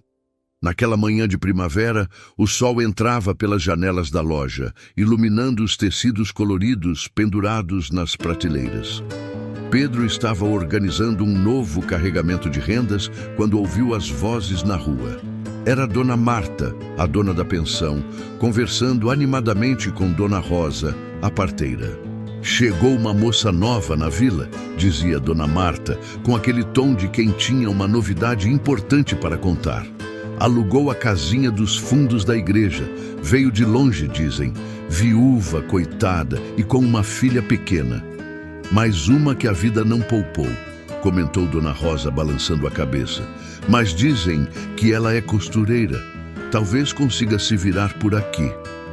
Naquela manhã de primavera, o sol entrava pelas janelas da loja, iluminando os tecidos coloridos pendurados nas prateleiras. Pedro estava organizando um novo carregamento de rendas quando ouviu as vozes na rua. Era Dona Marta, a dona da pensão, conversando animadamente com Dona Rosa, a parteira. "Chegou uma moça nova na vila", dizia Dona Marta, com aquele tom de quem tinha uma novidade importante para contar. "Alugou a casinha dos fundos da igreja. Veio de longe, dizem. Viúva, coitada, e com uma filha pequena. Mais uma que a vida não poupou", comentou Dona Rosa, balançando a cabeça. "Mas dizem que ela é costureira. Talvez consiga se virar por aqui."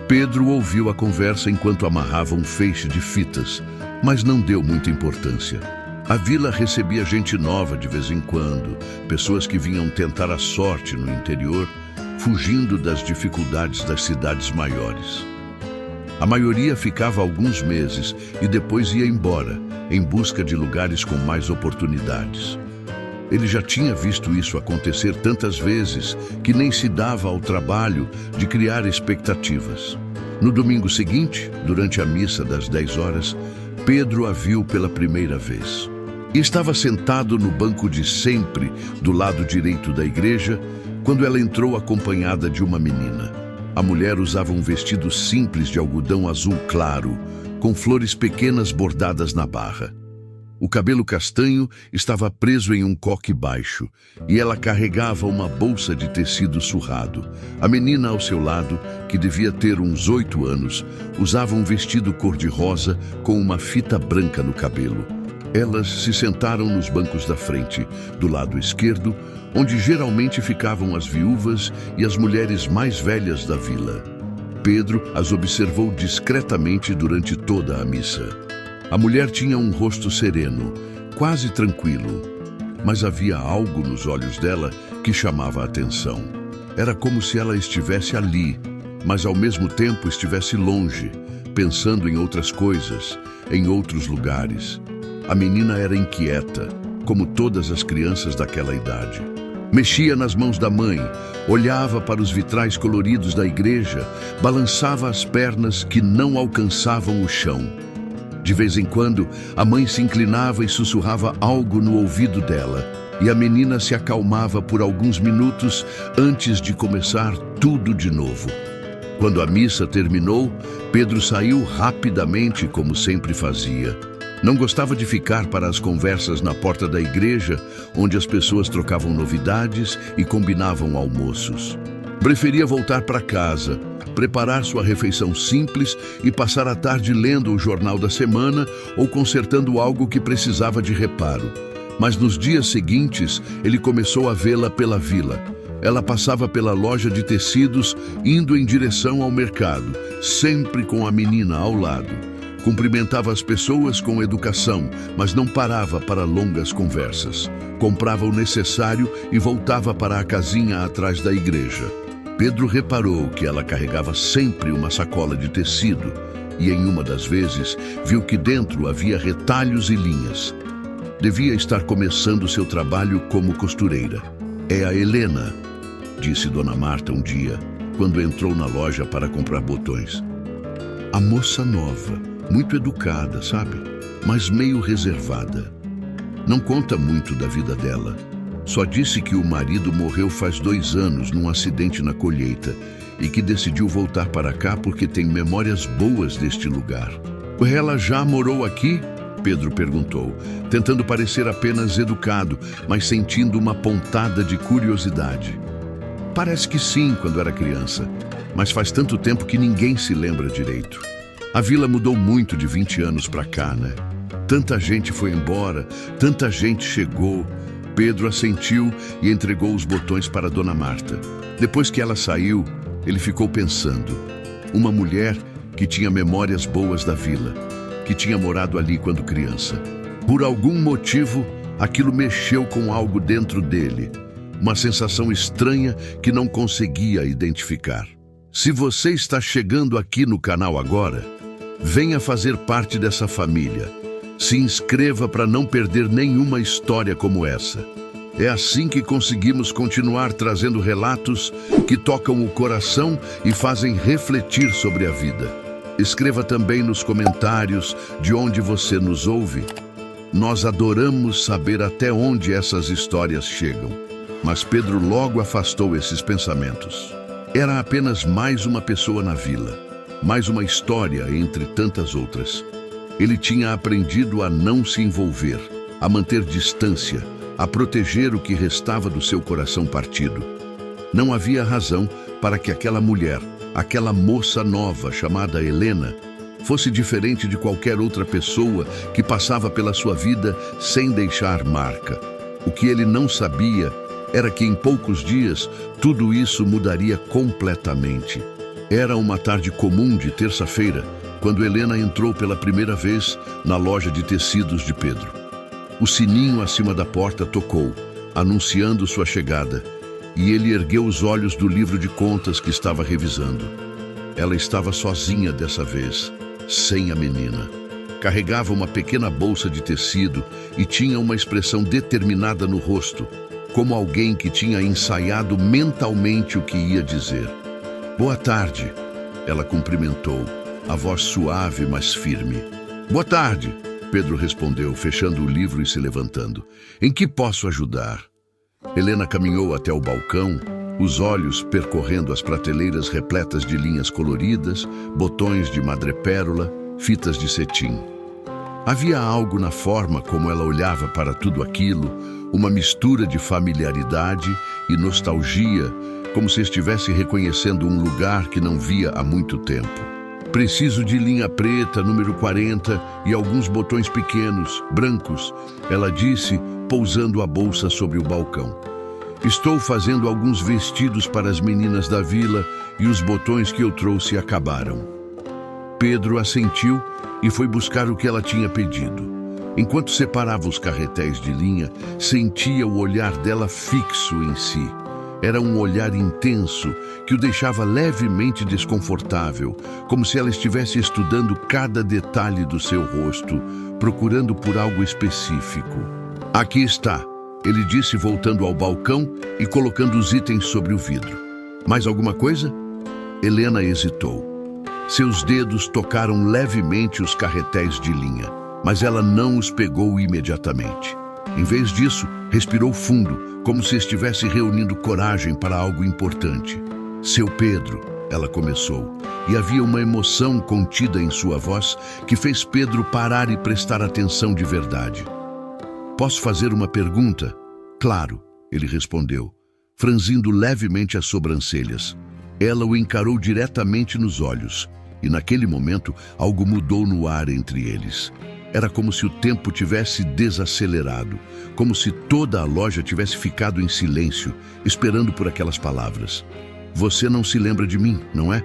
Pedro ouviu a conversa enquanto amarrava um feixe de fitas, mas não deu muita importância. A vila recebia gente nova de vez em quando, pessoas que vinham tentar a sorte no interior, fugindo das dificuldades das cidades maiores. A maioria ficava alguns meses e depois ia embora, em busca de lugares com mais oportunidades. Ele já tinha visto isso acontecer tantas vezes que nem se dava ao trabalho de criar expectativas. No domingo seguinte, durante a missa das 10 horas, Pedro a viu pela primeira vez. Estava sentado no banco de sempre, do lado direito da igreja, quando ela entrou acompanhada de uma menina. A mulher usava um vestido simples de algodão azul claro, com flores pequenas bordadas na barra. O cabelo castanho estava preso em um coque baixo, e ela carregava uma bolsa de tecido surrado. A menina ao seu lado, que devia ter uns 8 anos, usava um vestido cor-de-rosa com uma fita branca no cabelo. Elas se sentaram nos bancos da frente, do lado esquerdo, onde geralmente ficavam as viúvas e as mulheres mais velhas da vila. Pedro as observou discretamente durante toda a missa. A mulher tinha um rosto sereno, quase tranquilo, mas havia algo nos olhos dela que chamava a atenção. Era como se ela estivesse ali, mas ao mesmo tempo estivesse longe, pensando em outras coisas, em outros lugares. A menina era inquieta, como todas as crianças daquela idade. Mexia nas mãos da mãe, olhava para os vitrais coloridos da igreja, balançava as pernas que não alcançavam o chão. De vez em quando, a mãe se inclinava e sussurrava algo no ouvido dela, e a menina se acalmava por alguns minutos antes de começar tudo de novo. Quando a missa terminou, Pedro saiu rapidamente, como sempre fazia. Não gostava de ficar para as conversas na porta da igreja, onde as pessoas trocavam novidades e combinavam almoços. Preferia voltar para casa, preparar sua refeição simples e passar a tarde lendo o jornal da semana ou consertando algo que precisava de reparo. Mas nos dias seguintes, ele começou a vê-la pela vila. Ela passava pela loja de tecidos, indo em direção ao mercado, sempre com a menina ao lado. Cumprimentava as pessoas com educação, mas não parava para longas conversas. Comprava o necessário e voltava para a casinha atrás da igreja. Pedro reparou que ela carregava sempre uma sacola de tecido e, em uma das vezes, viu que dentro havia retalhos e linhas. Devia estar começando seu trabalho como costureira. "É a Helena", disse Dona Marta um dia, quando entrou na loja para comprar botões. "A moça nova, muito educada, sabe? Mas meio reservada. Não conta muito da vida dela. Só disse que o marido morreu faz 2 anos num acidente na colheita e que decidiu voltar para cá porque tem memórias boas deste lugar." "Ela já morou aqui?" Pedro perguntou, tentando parecer apenas educado, mas sentindo uma pontada de curiosidade. "Parece que sim, quando era criança, mas faz tanto tempo que ninguém se lembra direito. A vila mudou muito de 20 anos para cá, né? Tanta gente foi embora, tanta gente chegou." Pedro assentiu e entregou os botões para Dona Marta. Depois que ela saiu, ele ficou pensando. Uma mulher que tinha memórias boas da vila, que tinha morado ali quando criança. Por algum motivo, aquilo mexeu com algo dentro dele, uma sensação estranha que não conseguia identificar. Se você está chegando aqui no canal agora, venha fazer parte dessa família. Se inscreva para não perder nenhuma história como essa. É assim que conseguimos continuar trazendo relatos que tocam o coração e fazem refletir sobre a vida. Escreva também nos comentários de onde você nos ouve. Nós adoramos saber até onde essas histórias chegam. Mas Pedro logo afastou esses pensamentos. Era apenas mais uma pessoa na vila, mais uma história entre tantas outras. Ele tinha aprendido a não se envolver, a manter distância, a proteger o que restava do seu coração partido. Não havia razão para que aquela mulher, aquela moça nova chamada Helena, fosse diferente de qualquer outra pessoa que passava pela sua vida sem deixar marca. O que ele não sabia era que em poucos dias tudo isso mudaria completamente. Era uma tarde comum de terça-feira, quando Helena entrou pela primeira vez na loja de tecidos de Pedro. O sininho acima da porta tocou, anunciando sua chegada, e ele ergueu os olhos do livro de contas que estava revisando. Ela estava sozinha dessa vez, sem a menina. Carregava uma pequena bolsa de tecido e tinha uma expressão determinada no rosto, como alguém que tinha ensaiado mentalmente o que ia dizer. "Boa tarde", ela cumprimentou, a voz suave, mas firme. "Boa tarde", Pedro respondeu, fechando o livro e se levantando. "Em que posso ajudar?" Helena caminhou até o balcão, os olhos percorrendo as prateleiras repletas de linhas coloridas, botões de madrepérola, fitas de cetim. Havia algo na forma como ela olhava para tudo aquilo, uma mistura de familiaridade e nostalgia, como se estivesse reconhecendo um lugar que não via há muito tempo. "Preciso de linha preta, número 40, e alguns botões pequenos, brancos", ela disse, pousando a bolsa sobre o balcão. "Estou fazendo alguns vestidos para as meninas da vila e os botões que eu trouxe acabaram." Pedro assentiu e foi buscar o que ela tinha pedido. Enquanto separava os carretéis de linha, sentia o olhar dela fixo em si. Era um olhar intenso que o deixava levemente desconfortável, como se ela estivesse estudando cada detalhe do seu rosto, procurando por algo específico. Aqui está, ele disse, voltando ao balcão e colocando os itens sobre o vidro. Mais alguma coisa? Helena hesitou. Seus dedos tocaram levemente os carretéis de linha, mas ela não os pegou imediatamente. Em vez disso, respirou fundo, como se estivesse reunindo coragem para algo importante. Seu Pedro, ela começou, e havia uma emoção contida em sua voz que fez Pedro parar e prestar atenção de verdade. Posso fazer uma pergunta? Claro, ele respondeu, franzindo levemente as sobrancelhas. Ela o encarou diretamente nos olhos, e naquele momento algo mudou no ar entre eles. Era como se o tempo tivesse desacelerado, como se toda a loja tivesse ficado em silêncio, esperando por aquelas palavras. Você não se lembra de mim, não é?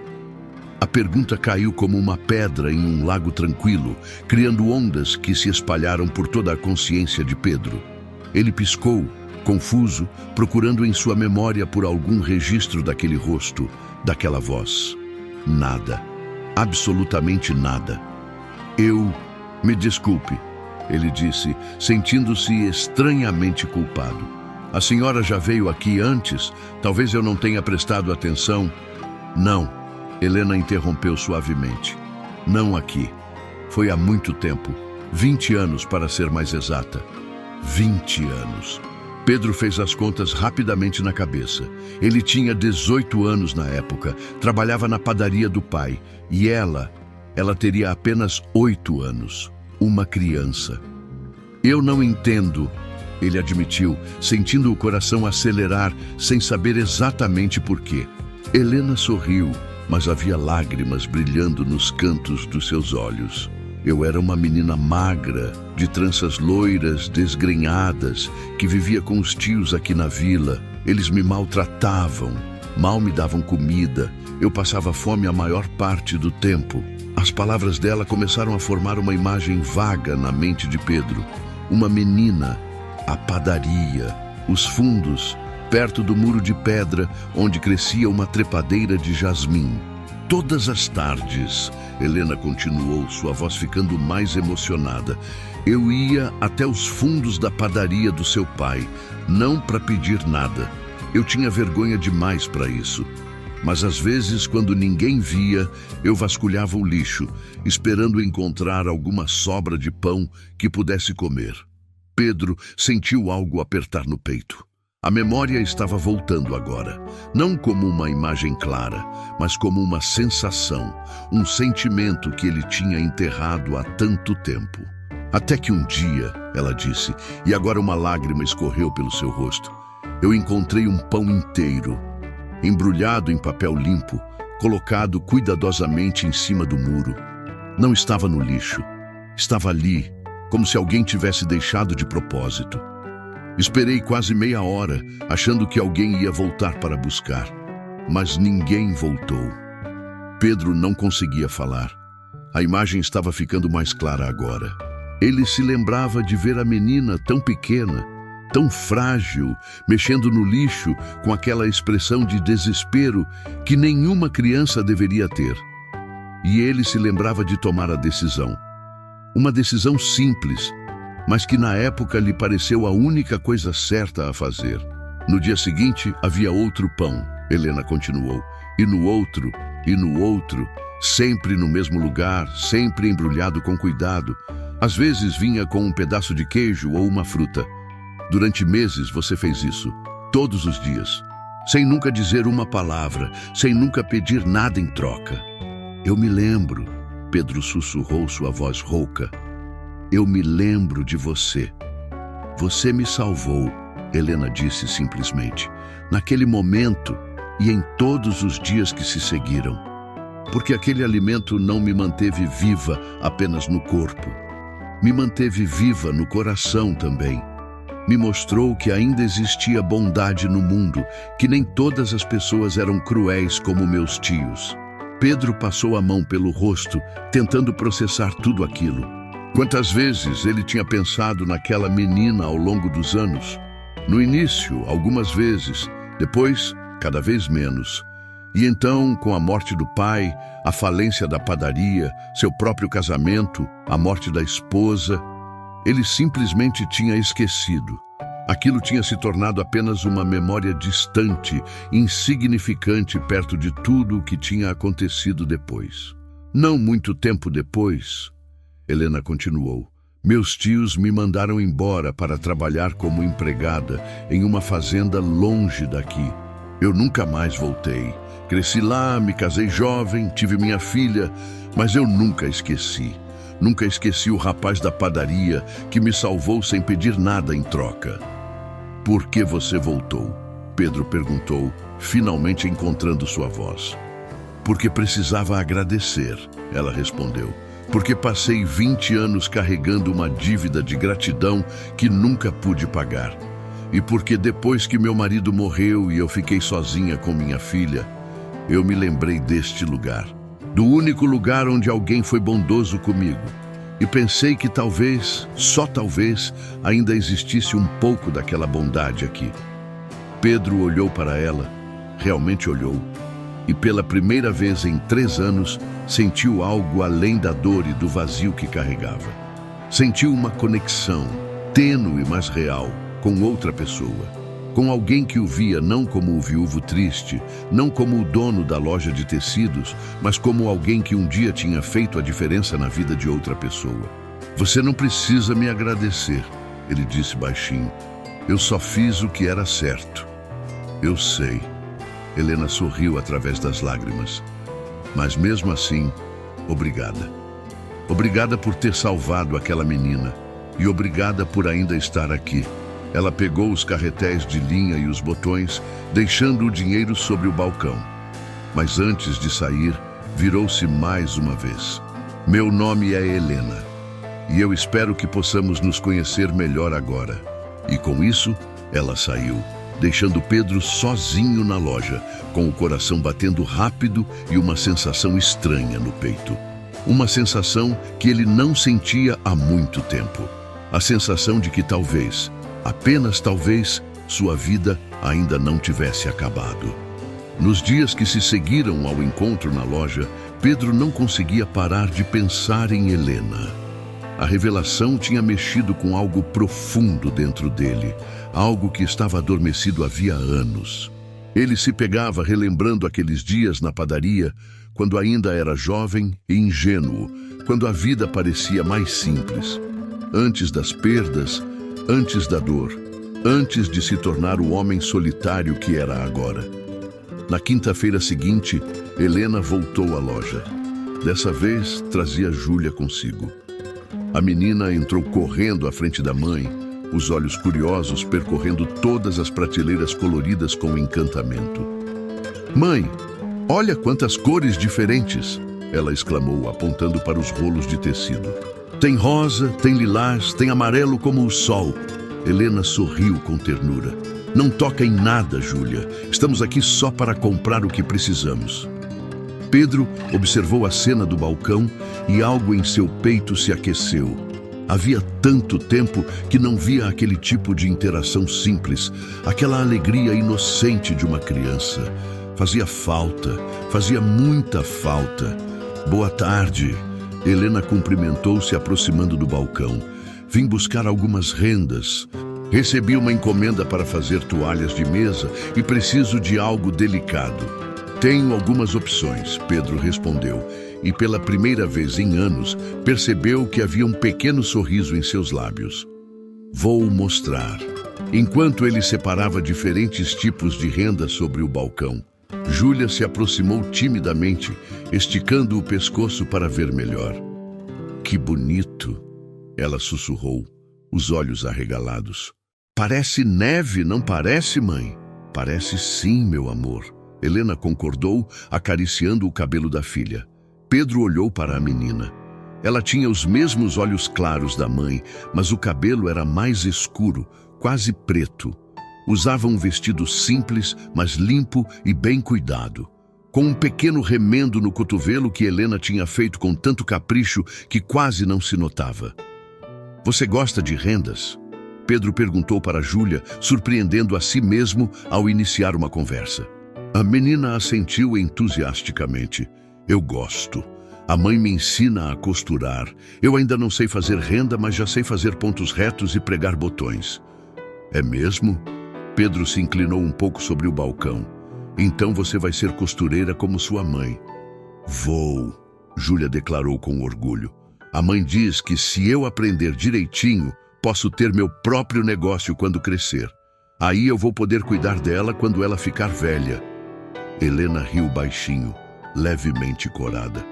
A pergunta caiu como uma pedra em um lago tranquilo, criando ondas que se espalharam por toda a consciência de Pedro. Ele piscou, confuso, procurando em sua memória por algum registro daquele rosto, daquela voz. Nada. Absolutamente nada. Me desculpe, ele disse, sentindo-se estranhamente culpado. A senhora já veio aqui antes? Talvez eu não tenha prestado atenção. Não, Helena interrompeu suavemente. Não aqui. Foi há muito tempo. 20 anos, para ser mais exata. 20 anos. Pedro fez as contas rapidamente na cabeça. Ele tinha 18 anos na época, trabalhava na padaria do pai, e ela teria apenas 8 anos, uma criança. Eu não entendo, ele admitiu, sentindo o coração acelerar, sem saber exatamente por quê. Helena sorriu, mas havia lágrimas brilhando nos cantos dos seus olhos. Eu era uma menina magra, de tranças loiras, desgrenhadas, que vivia com os tios aqui na vila. Eles me maltratavam, mal me davam comida. Eu passava fome a maior parte do tempo. As palavras dela começaram a formar uma imagem vaga na mente de Pedro. Uma menina, a padaria, os fundos, perto do muro de pedra onde crescia uma trepadeira de jasmim. Todas as tardes, Helena continuou, sua voz ficando mais emocionada, eu ia até os fundos da padaria do seu pai, não para pedir nada. Eu tinha vergonha demais para isso. Mas às vezes, quando ninguém via, eu vasculhava o lixo, esperando encontrar alguma sobra de pão que pudesse comer. Pedro sentiu algo apertar no peito. A memória estava voltando agora, não como uma imagem clara, mas como uma sensação, um sentimento que ele tinha enterrado há tanto tempo. Até que um dia, ela disse, e agora uma lágrima escorreu pelo seu rosto, eu encontrei um pão inteiro, embrulhado em papel limpo, colocado cuidadosamente em cima do muro. Não estava no lixo, estava ali, como se alguém tivesse deixado de propósito. Esperei quase meia hora, achando que alguém ia voltar para buscar, mas ninguém voltou. Pedro não conseguia falar. A imagem estava ficando mais clara agora. Ele se lembrava de ver a menina tão pequena, tão frágil, mexendo no lixo com aquela expressão de desespero que nenhuma criança deveria ter. E ele se lembrava de tomar a decisão. Uma decisão simples, mas que na época lhe pareceu a única coisa certa a fazer. No dia seguinte, havia outro pão, Helena continuou, e no outro, sempre no mesmo lugar, sempre embrulhado com cuidado. Às vezes vinha com um pedaço de queijo ou uma fruta. Durante meses você fez isso, todos os dias, sem nunca dizer uma palavra, sem nunca pedir nada em troca. Eu me lembro, Pedro sussurrou, sua voz rouca. Eu me lembro de você. Você me salvou, Helena disse simplesmente, naquele momento e em todos os dias que se seguiram. Porque aquele alimento não me manteve viva apenas no corpo. Me manteve viva no coração também. Me mostrou que ainda existia bondade no mundo, que nem todas as pessoas eram cruéis como meus tios. Pedro passou a mão pelo rosto, tentando processar tudo aquilo. Quantas vezes ele tinha pensado naquela menina ao longo dos anos? No início, algumas vezes, Depois, cada vez menos. E então, com a morte do pai, a falência da padaria, seu próprio casamento, a morte da esposa, ele simplesmente tinha esquecido. Aquilo tinha se tornado apenas uma memória distante, insignificante perto de tudo o que tinha acontecido depois. Não muito tempo depois, Helena continuou, meus tios me mandaram embora para trabalhar como empregada em uma fazenda longe daqui. Eu nunca mais voltei. Cresci lá, me casei jovem, tive minha filha, mas eu nunca esqueci. Nunca esqueci o rapaz da padaria que me salvou sem pedir nada em troca. Por que você voltou? Pedro perguntou, finalmente encontrando sua voz. Porque precisava agradecer, ela respondeu. Porque passei 20 anos carregando uma dívida de gratidão que nunca pude pagar. E porque depois que meu marido morreu e eu fiquei sozinha com minha filha, eu me lembrei deste lugar. Do único lugar onde alguém foi bondoso comigo. E pensei que talvez, só talvez, ainda existisse um pouco daquela bondade aqui. Pedro olhou para ela, realmente olhou. E pela primeira vez em 3 anos, sentiu algo além da dor e do vazio que carregava. Sentiu uma conexão, tênue mas real, com outra pessoa. Com alguém que o via não como o viúvo triste, não como o dono da loja de tecidos, mas como alguém que um dia tinha feito a diferença na vida de outra pessoa. Você não precisa me agradecer, ele disse baixinho. Eu só fiz o que era certo. Eu sei. Helena sorriu através das lágrimas. Mas mesmo assim, obrigada. Obrigada por ter salvado aquela menina. E obrigada por ainda estar aqui. Ela pegou os carretéis de linha e os botões, deixando o dinheiro sobre o balcão. Mas antes de sair, virou-se mais uma vez. Meu nome é Helena. E eu espero que possamos nos conhecer melhor agora. E com isso, ela saiu, deixando Pedro sozinho na loja, com o coração batendo rápido e uma sensação estranha no peito. Uma sensação que ele não sentia há muito tempo. A sensação de que talvez, apenas talvez, sua vida ainda não tivesse acabado. Nos dias que se seguiram ao encontro na loja, Pedro não conseguia parar de pensar em Helena. A revelação tinha mexido com algo profundo dentro dele, algo que estava adormecido havia anos. Ele se pegava relembrando aqueles dias na padaria, quando ainda era jovem e ingênuo, quando a vida parecia mais simples. Antes das perdas, antes da dor, antes de se tornar o homem solitário que era agora. Na quinta-feira seguinte, Helena voltou à loja. Dessa vez, trazia Júlia consigo. A menina entrou correndo à frente da mãe, os olhos curiosos percorrendo todas as prateleiras coloridas com encantamento. Mãe, olha quantas cores diferentes! Ela exclamou, apontando para os rolos de tecido. Tem rosa, tem lilás, tem amarelo como o sol. Helena sorriu com ternura. Não toca em nada, Júlia. Estamos aqui só para comprar o que precisamos. Pedro observou a cena do balcão e algo em seu peito se aqueceu. Havia tanto tempo que não via aquele tipo de interação simples, aquela alegria inocente de uma criança. Fazia falta, fazia muita falta. Boa tarde. Helena cumprimentou, se aproximando do balcão. Vim buscar algumas rendas. Recebi uma encomenda para fazer toalhas de mesa e preciso de algo delicado. Tenho algumas opções, Pedro respondeu, e pela primeira vez em anos percebeu que havia um pequeno sorriso em seus lábios. Vou mostrar. Enquanto ele separava diferentes tipos de renda sobre o balcão, Júlia se aproximou timidamente, esticando o pescoço para ver melhor. Que bonito! Ela sussurrou, os olhos arregalados. Parece neve, não parece, mãe? Parece sim, meu amor. Helena concordou, acariciando o cabelo da filha. Pedro olhou para a menina. Ela tinha os mesmos olhos claros da mãe, mas o cabelo era mais escuro, quase preto. Usava um vestido simples, mas limpo e bem cuidado, com um pequeno remendo no cotovelo que Helena tinha feito com tanto capricho que quase não se notava. Você gosta de rendas? Pedro perguntou para Júlia, surpreendendo a si mesmo ao iniciar uma conversa. A menina assentiu entusiasticamente. Eu gosto. A mãe me ensina a costurar. Eu ainda não sei fazer renda, mas já sei fazer pontos retos e pregar botões. É mesmo? Pedro se inclinou um pouco sobre o balcão. Então você vai ser costureira como sua mãe. Vou, Júlia declarou com orgulho. A mãe diz que se eu aprender direitinho, posso ter meu próprio negócio quando crescer. Aí eu vou poder cuidar dela quando ela ficar velha. Helena riu baixinho, levemente corada.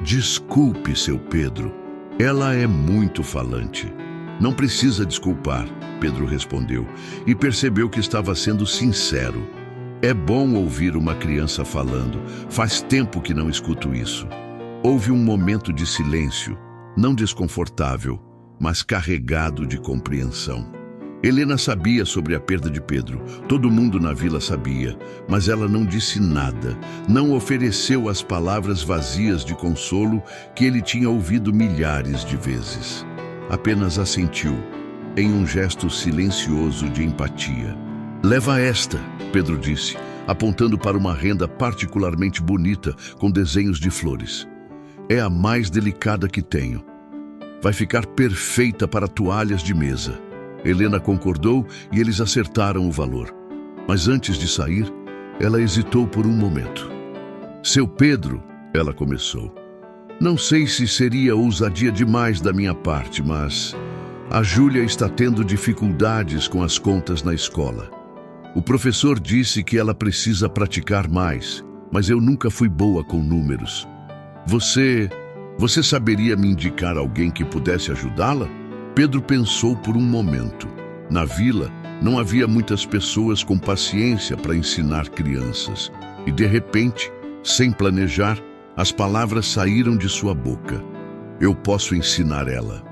Desculpe, seu Pedro. Ela é muito falante. Não precisa desculpar, Pedro respondeu, e percebeu que estava sendo sincero. É bom ouvir uma criança falando. Faz tempo que não escuto isso. Houve um momento de silêncio, não desconfortável, mas carregado de compreensão. Helena sabia sobre a perda de Pedro. Todo mundo na vila sabia, mas ela não disse nada. Não ofereceu as palavras vazias de consolo que ele tinha ouvido milhares de vezes. Apenas assentiu, em um gesto silencioso de empatia. Leva esta, Pedro disse, apontando para uma renda particularmente bonita com desenhos de flores. É a mais delicada que tenho. Vai ficar perfeita para toalhas de mesa. Helena concordou e eles acertaram o valor. Mas antes de sair, ela hesitou por um momento. Seu Pedro, ela começou. Não sei se seria ousadia demais da minha parte, mas a Júlia está tendo dificuldades com as contas na escola. O professor disse que ela precisa praticar mais, mas eu nunca fui boa com números. Você saberia me indicar alguém que pudesse ajudá-la? Pedro pensou por um momento. Na vila, não havia muitas pessoas com paciência para ensinar crianças. E de repente, sem planejar, as palavras saíram de sua boca. Eu posso ensinar ela.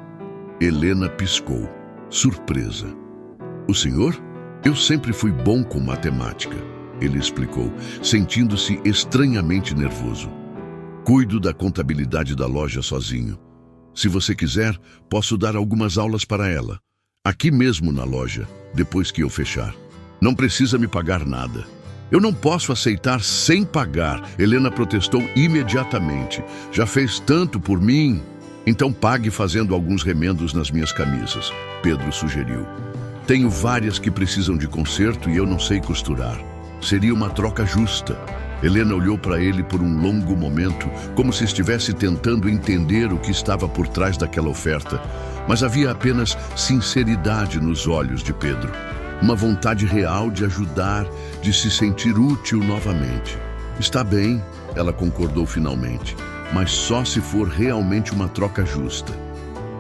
Helena piscou, surpresa. O senhor? Eu sempre fui bom com matemática, ele explicou, sentindo-se estranhamente nervoso. Cuido da contabilidade da loja sozinho. Se você quiser, posso dar algumas aulas para ela. Aqui mesmo na loja, depois que eu fechar. Não precisa me pagar nada. Eu não posso aceitar sem pagar, Helena protestou imediatamente. Já fez tanto por mim. Então pague fazendo alguns remendos nas minhas camisas, Pedro sugeriu. Tenho várias que precisam de conserto e eu não sei costurar. Seria uma troca justa. Helena olhou para ele por um longo momento, como se estivesse tentando entender o que estava por trás daquela oferta. Mas havia apenas sinceridade nos olhos de Pedro. Uma vontade real de ajudar, de se sentir útil novamente. Está bem, ela concordou finalmente, mas só se for realmente uma troca justa.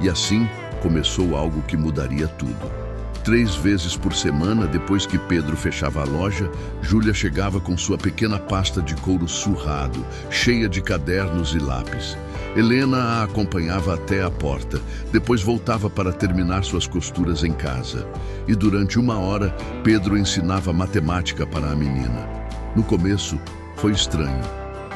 E assim começou algo que mudaria tudo. 3 vezes por semana, depois que Pedro fechava a loja, Júlia chegava com sua pequena pasta de couro surrado, cheia de cadernos e lápis. Helena a acompanhava até a porta, depois voltava para terminar suas costuras em casa. E durante 1 hora, Pedro ensinava matemática para a menina. No começo, foi estranho.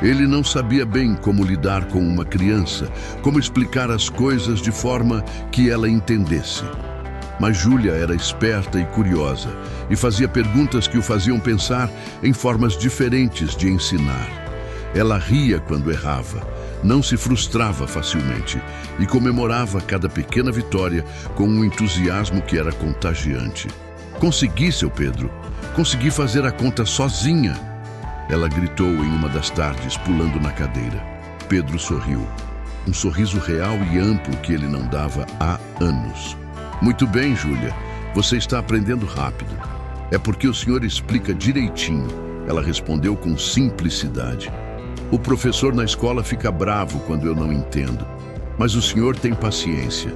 Ele não sabia bem como lidar com uma criança, como explicar as coisas de forma que ela entendesse. Mas Júlia era esperta e curiosa e fazia perguntas que o faziam pensar em formas diferentes de ensinar. Ela ria quando errava, não se frustrava facilmente e comemorava cada pequena vitória com um entusiasmo que era contagiante. Consegui, seu Pedro. Consegui fazer a conta sozinha. Ela gritou em uma das tardes, pulando na cadeira. Pedro sorriu. Um sorriso real e amplo que ele não dava há anos. Muito bem, Júlia. Você está aprendendo rápido. É porque o senhor explica direitinho, ela respondeu com simplicidade. O professor na escola fica bravo quando eu não entendo. Mas o senhor tem paciência.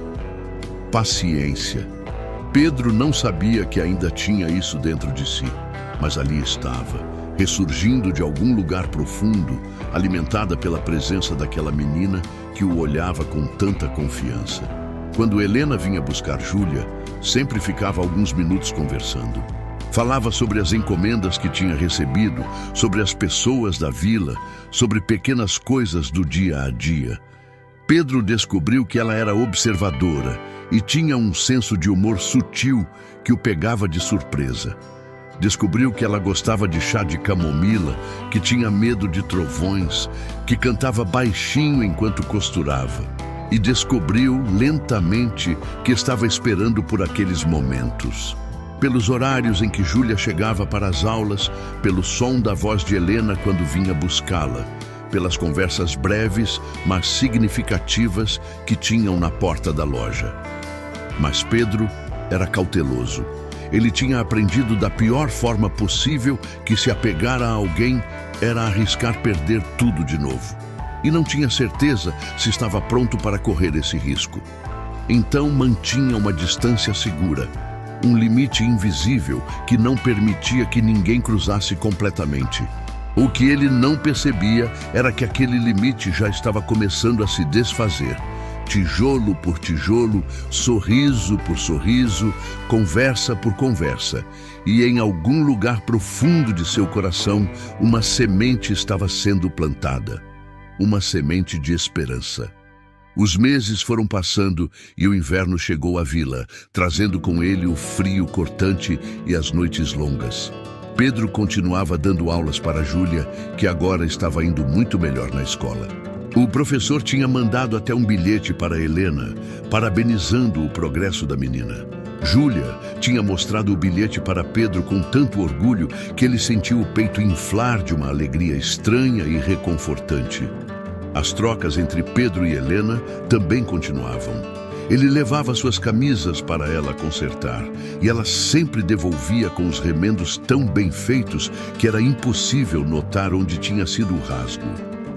Paciência. Pedro não sabia que ainda tinha isso dentro de si, mas ali estava, ressurgindo de algum lugar profundo, alimentada pela presença daquela menina que o olhava com tanta confiança. Quando Helena vinha buscar Júlia, sempre ficava alguns minutos conversando. Falava sobre as encomendas que tinha recebido, sobre as pessoas da vila, sobre pequenas coisas do dia a dia. Pedro descobriu que ela era observadora e tinha um senso de humor sutil que o pegava de surpresa. Descobriu que ela gostava de chá de camomila, que tinha medo de trovões, que cantava baixinho enquanto costurava. E descobriu lentamente que estava esperando por aqueles momentos. Pelos horários em que Júlia chegava para as aulas, pelo som da voz de Helena quando vinha buscá-la, pelas conversas breves, mas significativas que tinham na porta da loja. Mas Pedro era cauteloso. Ele tinha aprendido da pior forma possível que se apegar a alguém era arriscar perder tudo de novo. E não tinha certeza se estava pronto para correr esse risco. Então mantinha uma distância segura, um limite invisível que não permitia que ninguém cruzasse completamente. O que ele não percebia era que aquele limite já estava começando a se desfazer. Tijolo por tijolo, sorriso por sorriso, conversa por conversa. E em algum lugar profundo de seu coração, uma semente estava sendo plantada. Uma semente de esperança. Os meses foram passando e o inverno chegou à vila, trazendo com ele o frio cortante e as noites longas. Pedro continuava dando aulas para Júlia, que agora estava indo muito melhor na escola. O professor tinha mandado até um bilhete para Helena, parabenizando o progresso da menina. Júlia tinha mostrado o bilhete para Pedro com tanto orgulho que ele sentiu o peito inflar de uma alegria estranha e reconfortante. As trocas entre Pedro e Helena também continuavam. Ele levava suas camisas para ela consertar, e ela sempre devolvia com os remendos tão bem feitos que era impossível notar onde tinha sido o rasgo.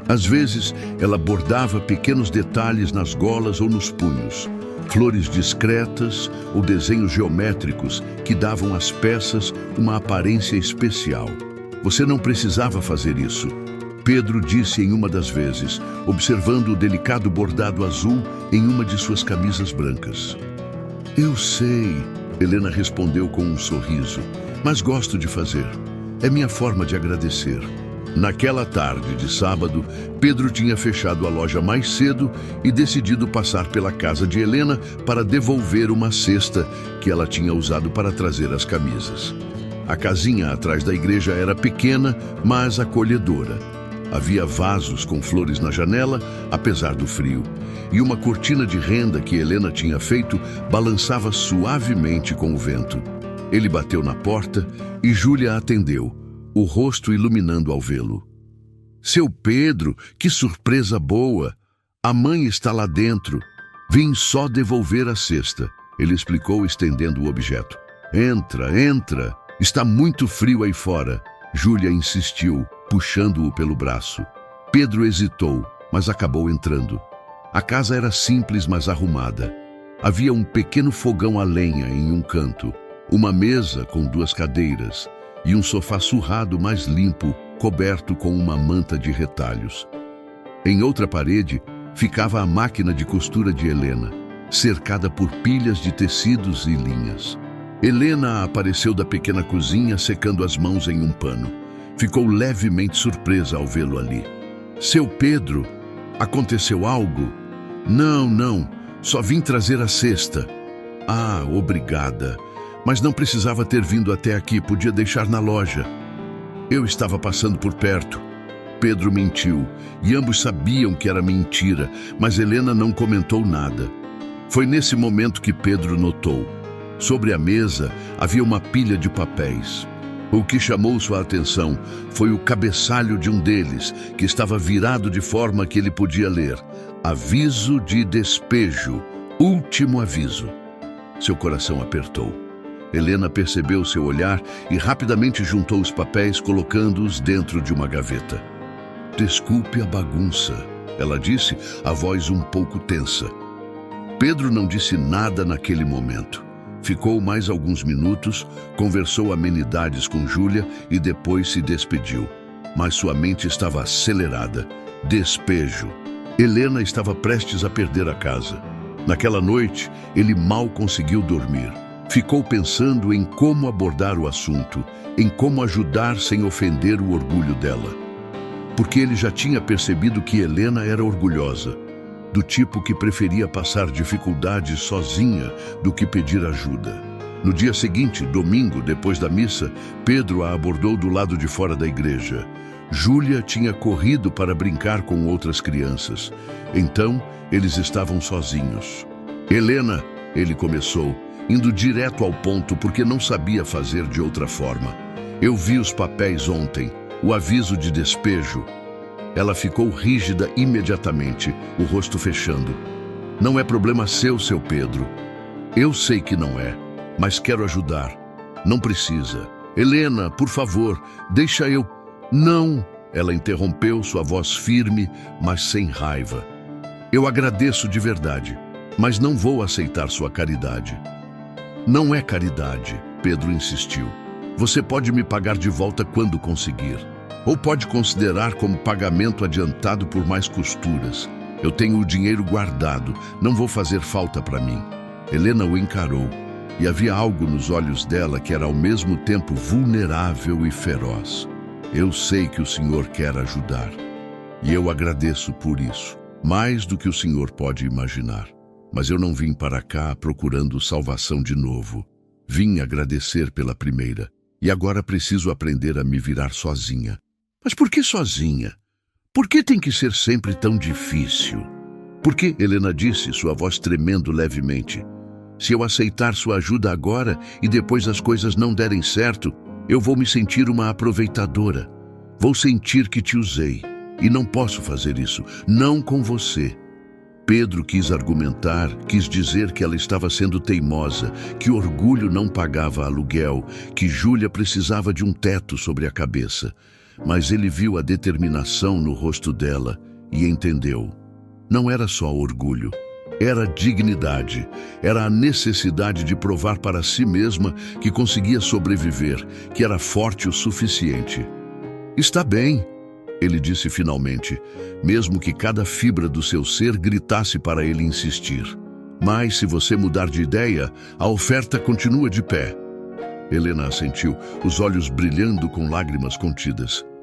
Às vezes, ela bordava pequenos detalhes nas golas ou nos punhos, flores discretas ou desenhos geométricos que davam às peças uma aparência especial. Você não precisava fazer isso, Pedro disse em uma das vezes, observando o delicado bordado azul em uma de suas camisas brancas. Eu sei, Helena respondeu com um sorriso, mas gosto de fazer. É minha forma de agradecer. Naquela tarde de sábado, Pedro tinha fechado a loja mais cedo e decidido passar pela casa de Helena para devolver uma cesta que ela tinha usado para trazer as camisas. A casinha atrás da igreja era pequena, mas acolhedora. Havia vasos com flores na janela, apesar do frio, e uma cortina de renda que Helena tinha feito balançava suavemente com o vento. Ele bateu na porta e Júlia atendeu, o rosto iluminando ao vê-lo. Seu Pedro, que surpresa boa! A mãe está lá dentro. Vim só devolver a cesta, ele explicou estendendo o objeto. Entra, entra. Está muito frio aí fora. Júlia insistiu, puxando-o pelo braço. Pedro hesitou, mas acabou entrando. A casa era simples, mas arrumada. Havia um pequeno fogão a lenha em um canto, uma mesa com 2 cadeiras e um sofá surrado mais limpo, coberto com uma manta de retalhos. Em outra parede, ficava a máquina de costura de Helena, cercada por pilhas de tecidos e linhas. Helena apareceu da pequena cozinha secando as mãos em um pano. Ficou levemente surpresa ao vê-lo ali. Seu Pedro, aconteceu algo? Não, só vim trazer a cesta. Ah, obrigada. Mas não precisava ter vindo até aqui, podia deixar na loja. Eu estava passando por perto. Pedro mentiu, e ambos sabiam que era mentira, mas Helena não comentou nada. Foi nesse momento que Pedro notou. Sobre a mesa havia uma pilha de papéis. O que chamou sua atenção foi o cabeçalho de um deles, que estava virado de forma que ele podia ler: Aviso de despejo, último aviso. Seu coração apertou. Helena percebeu seu olhar e rapidamente juntou os papéis, colocando-os dentro de uma gaveta. Desculpe a bagunça, ela disse, a voz um pouco tensa. Pedro não disse nada naquele momento. Ficou mais alguns minutos, conversou amenidades com Júlia e depois se despediu. Mas sua mente estava acelerada. Despejo. Helena estava prestes a perder a casa. Naquela noite, ele mal conseguiu dormir. Ficou pensando em como abordar o assunto, em como ajudar sem ofender o orgulho dela. Porque ele já tinha percebido que Helena era orgulhosa. do tipo que preferia passar dificuldades sozinha do que pedir ajuda. No dia seguinte, domingo, depois da missa, Pedro a abordou do lado de fora da igreja. Júlia tinha corrido para brincar com outras crianças. Então, eles estavam sozinhos. Helena, ele começou, indo direto ao ponto porque não sabia fazer de outra forma. Eu vi os papéis ontem, o aviso de despejo. Ela ficou rígida imediatamente, o rosto fechando. Não é problema seu, seu Pedro. Eu sei que não é, mas quero ajudar. Não precisa. Helena, por favor, deixa eu... Não, ela interrompeu, sua voz firme, mas sem raiva. Eu agradeço de verdade, mas não vou aceitar sua caridade. Não é caridade, Pedro insistiu. Você pode me pagar de volta quando conseguir. Ou pode considerar como pagamento adiantado por mais costuras. Eu tenho o dinheiro guardado, não vou fazer falta para mim. Helena o encarou, e havia algo nos olhos dela que era ao mesmo tempo vulnerável e feroz. Eu sei que o Senhor quer ajudar, e eu agradeço por isso, mais do que o Senhor pode imaginar. Mas eu não vim para cá procurando salvação de novo. Vim agradecer pela primeira, e agora preciso aprender a me virar sozinha. Mas por que sozinha? Por que tem que ser sempre tão difícil? Por que, Helena disse, sua voz tremendo levemente. Se eu aceitar sua ajuda agora e depois as coisas não derem certo, eu vou me sentir uma aproveitadora. Vou sentir que te usei. E não posso fazer isso, não com você. Pedro quis argumentar, quis dizer que ela estava sendo teimosa, que orgulho não pagava aluguel, que Júlia precisava de um teto sobre a cabeça. Mas ele viu a determinação no rosto dela e entendeu. Não era só orgulho, era dignidade, era a necessidade de provar para si mesma que conseguia sobreviver, que era forte o suficiente. Está bem, ele disse finalmente, mesmo que cada fibra do seu ser gritasse para ele insistir. Mas se você mudar de ideia, a oferta continua de pé. Helena assentiu, os olhos brilhando com lágrimas contidas.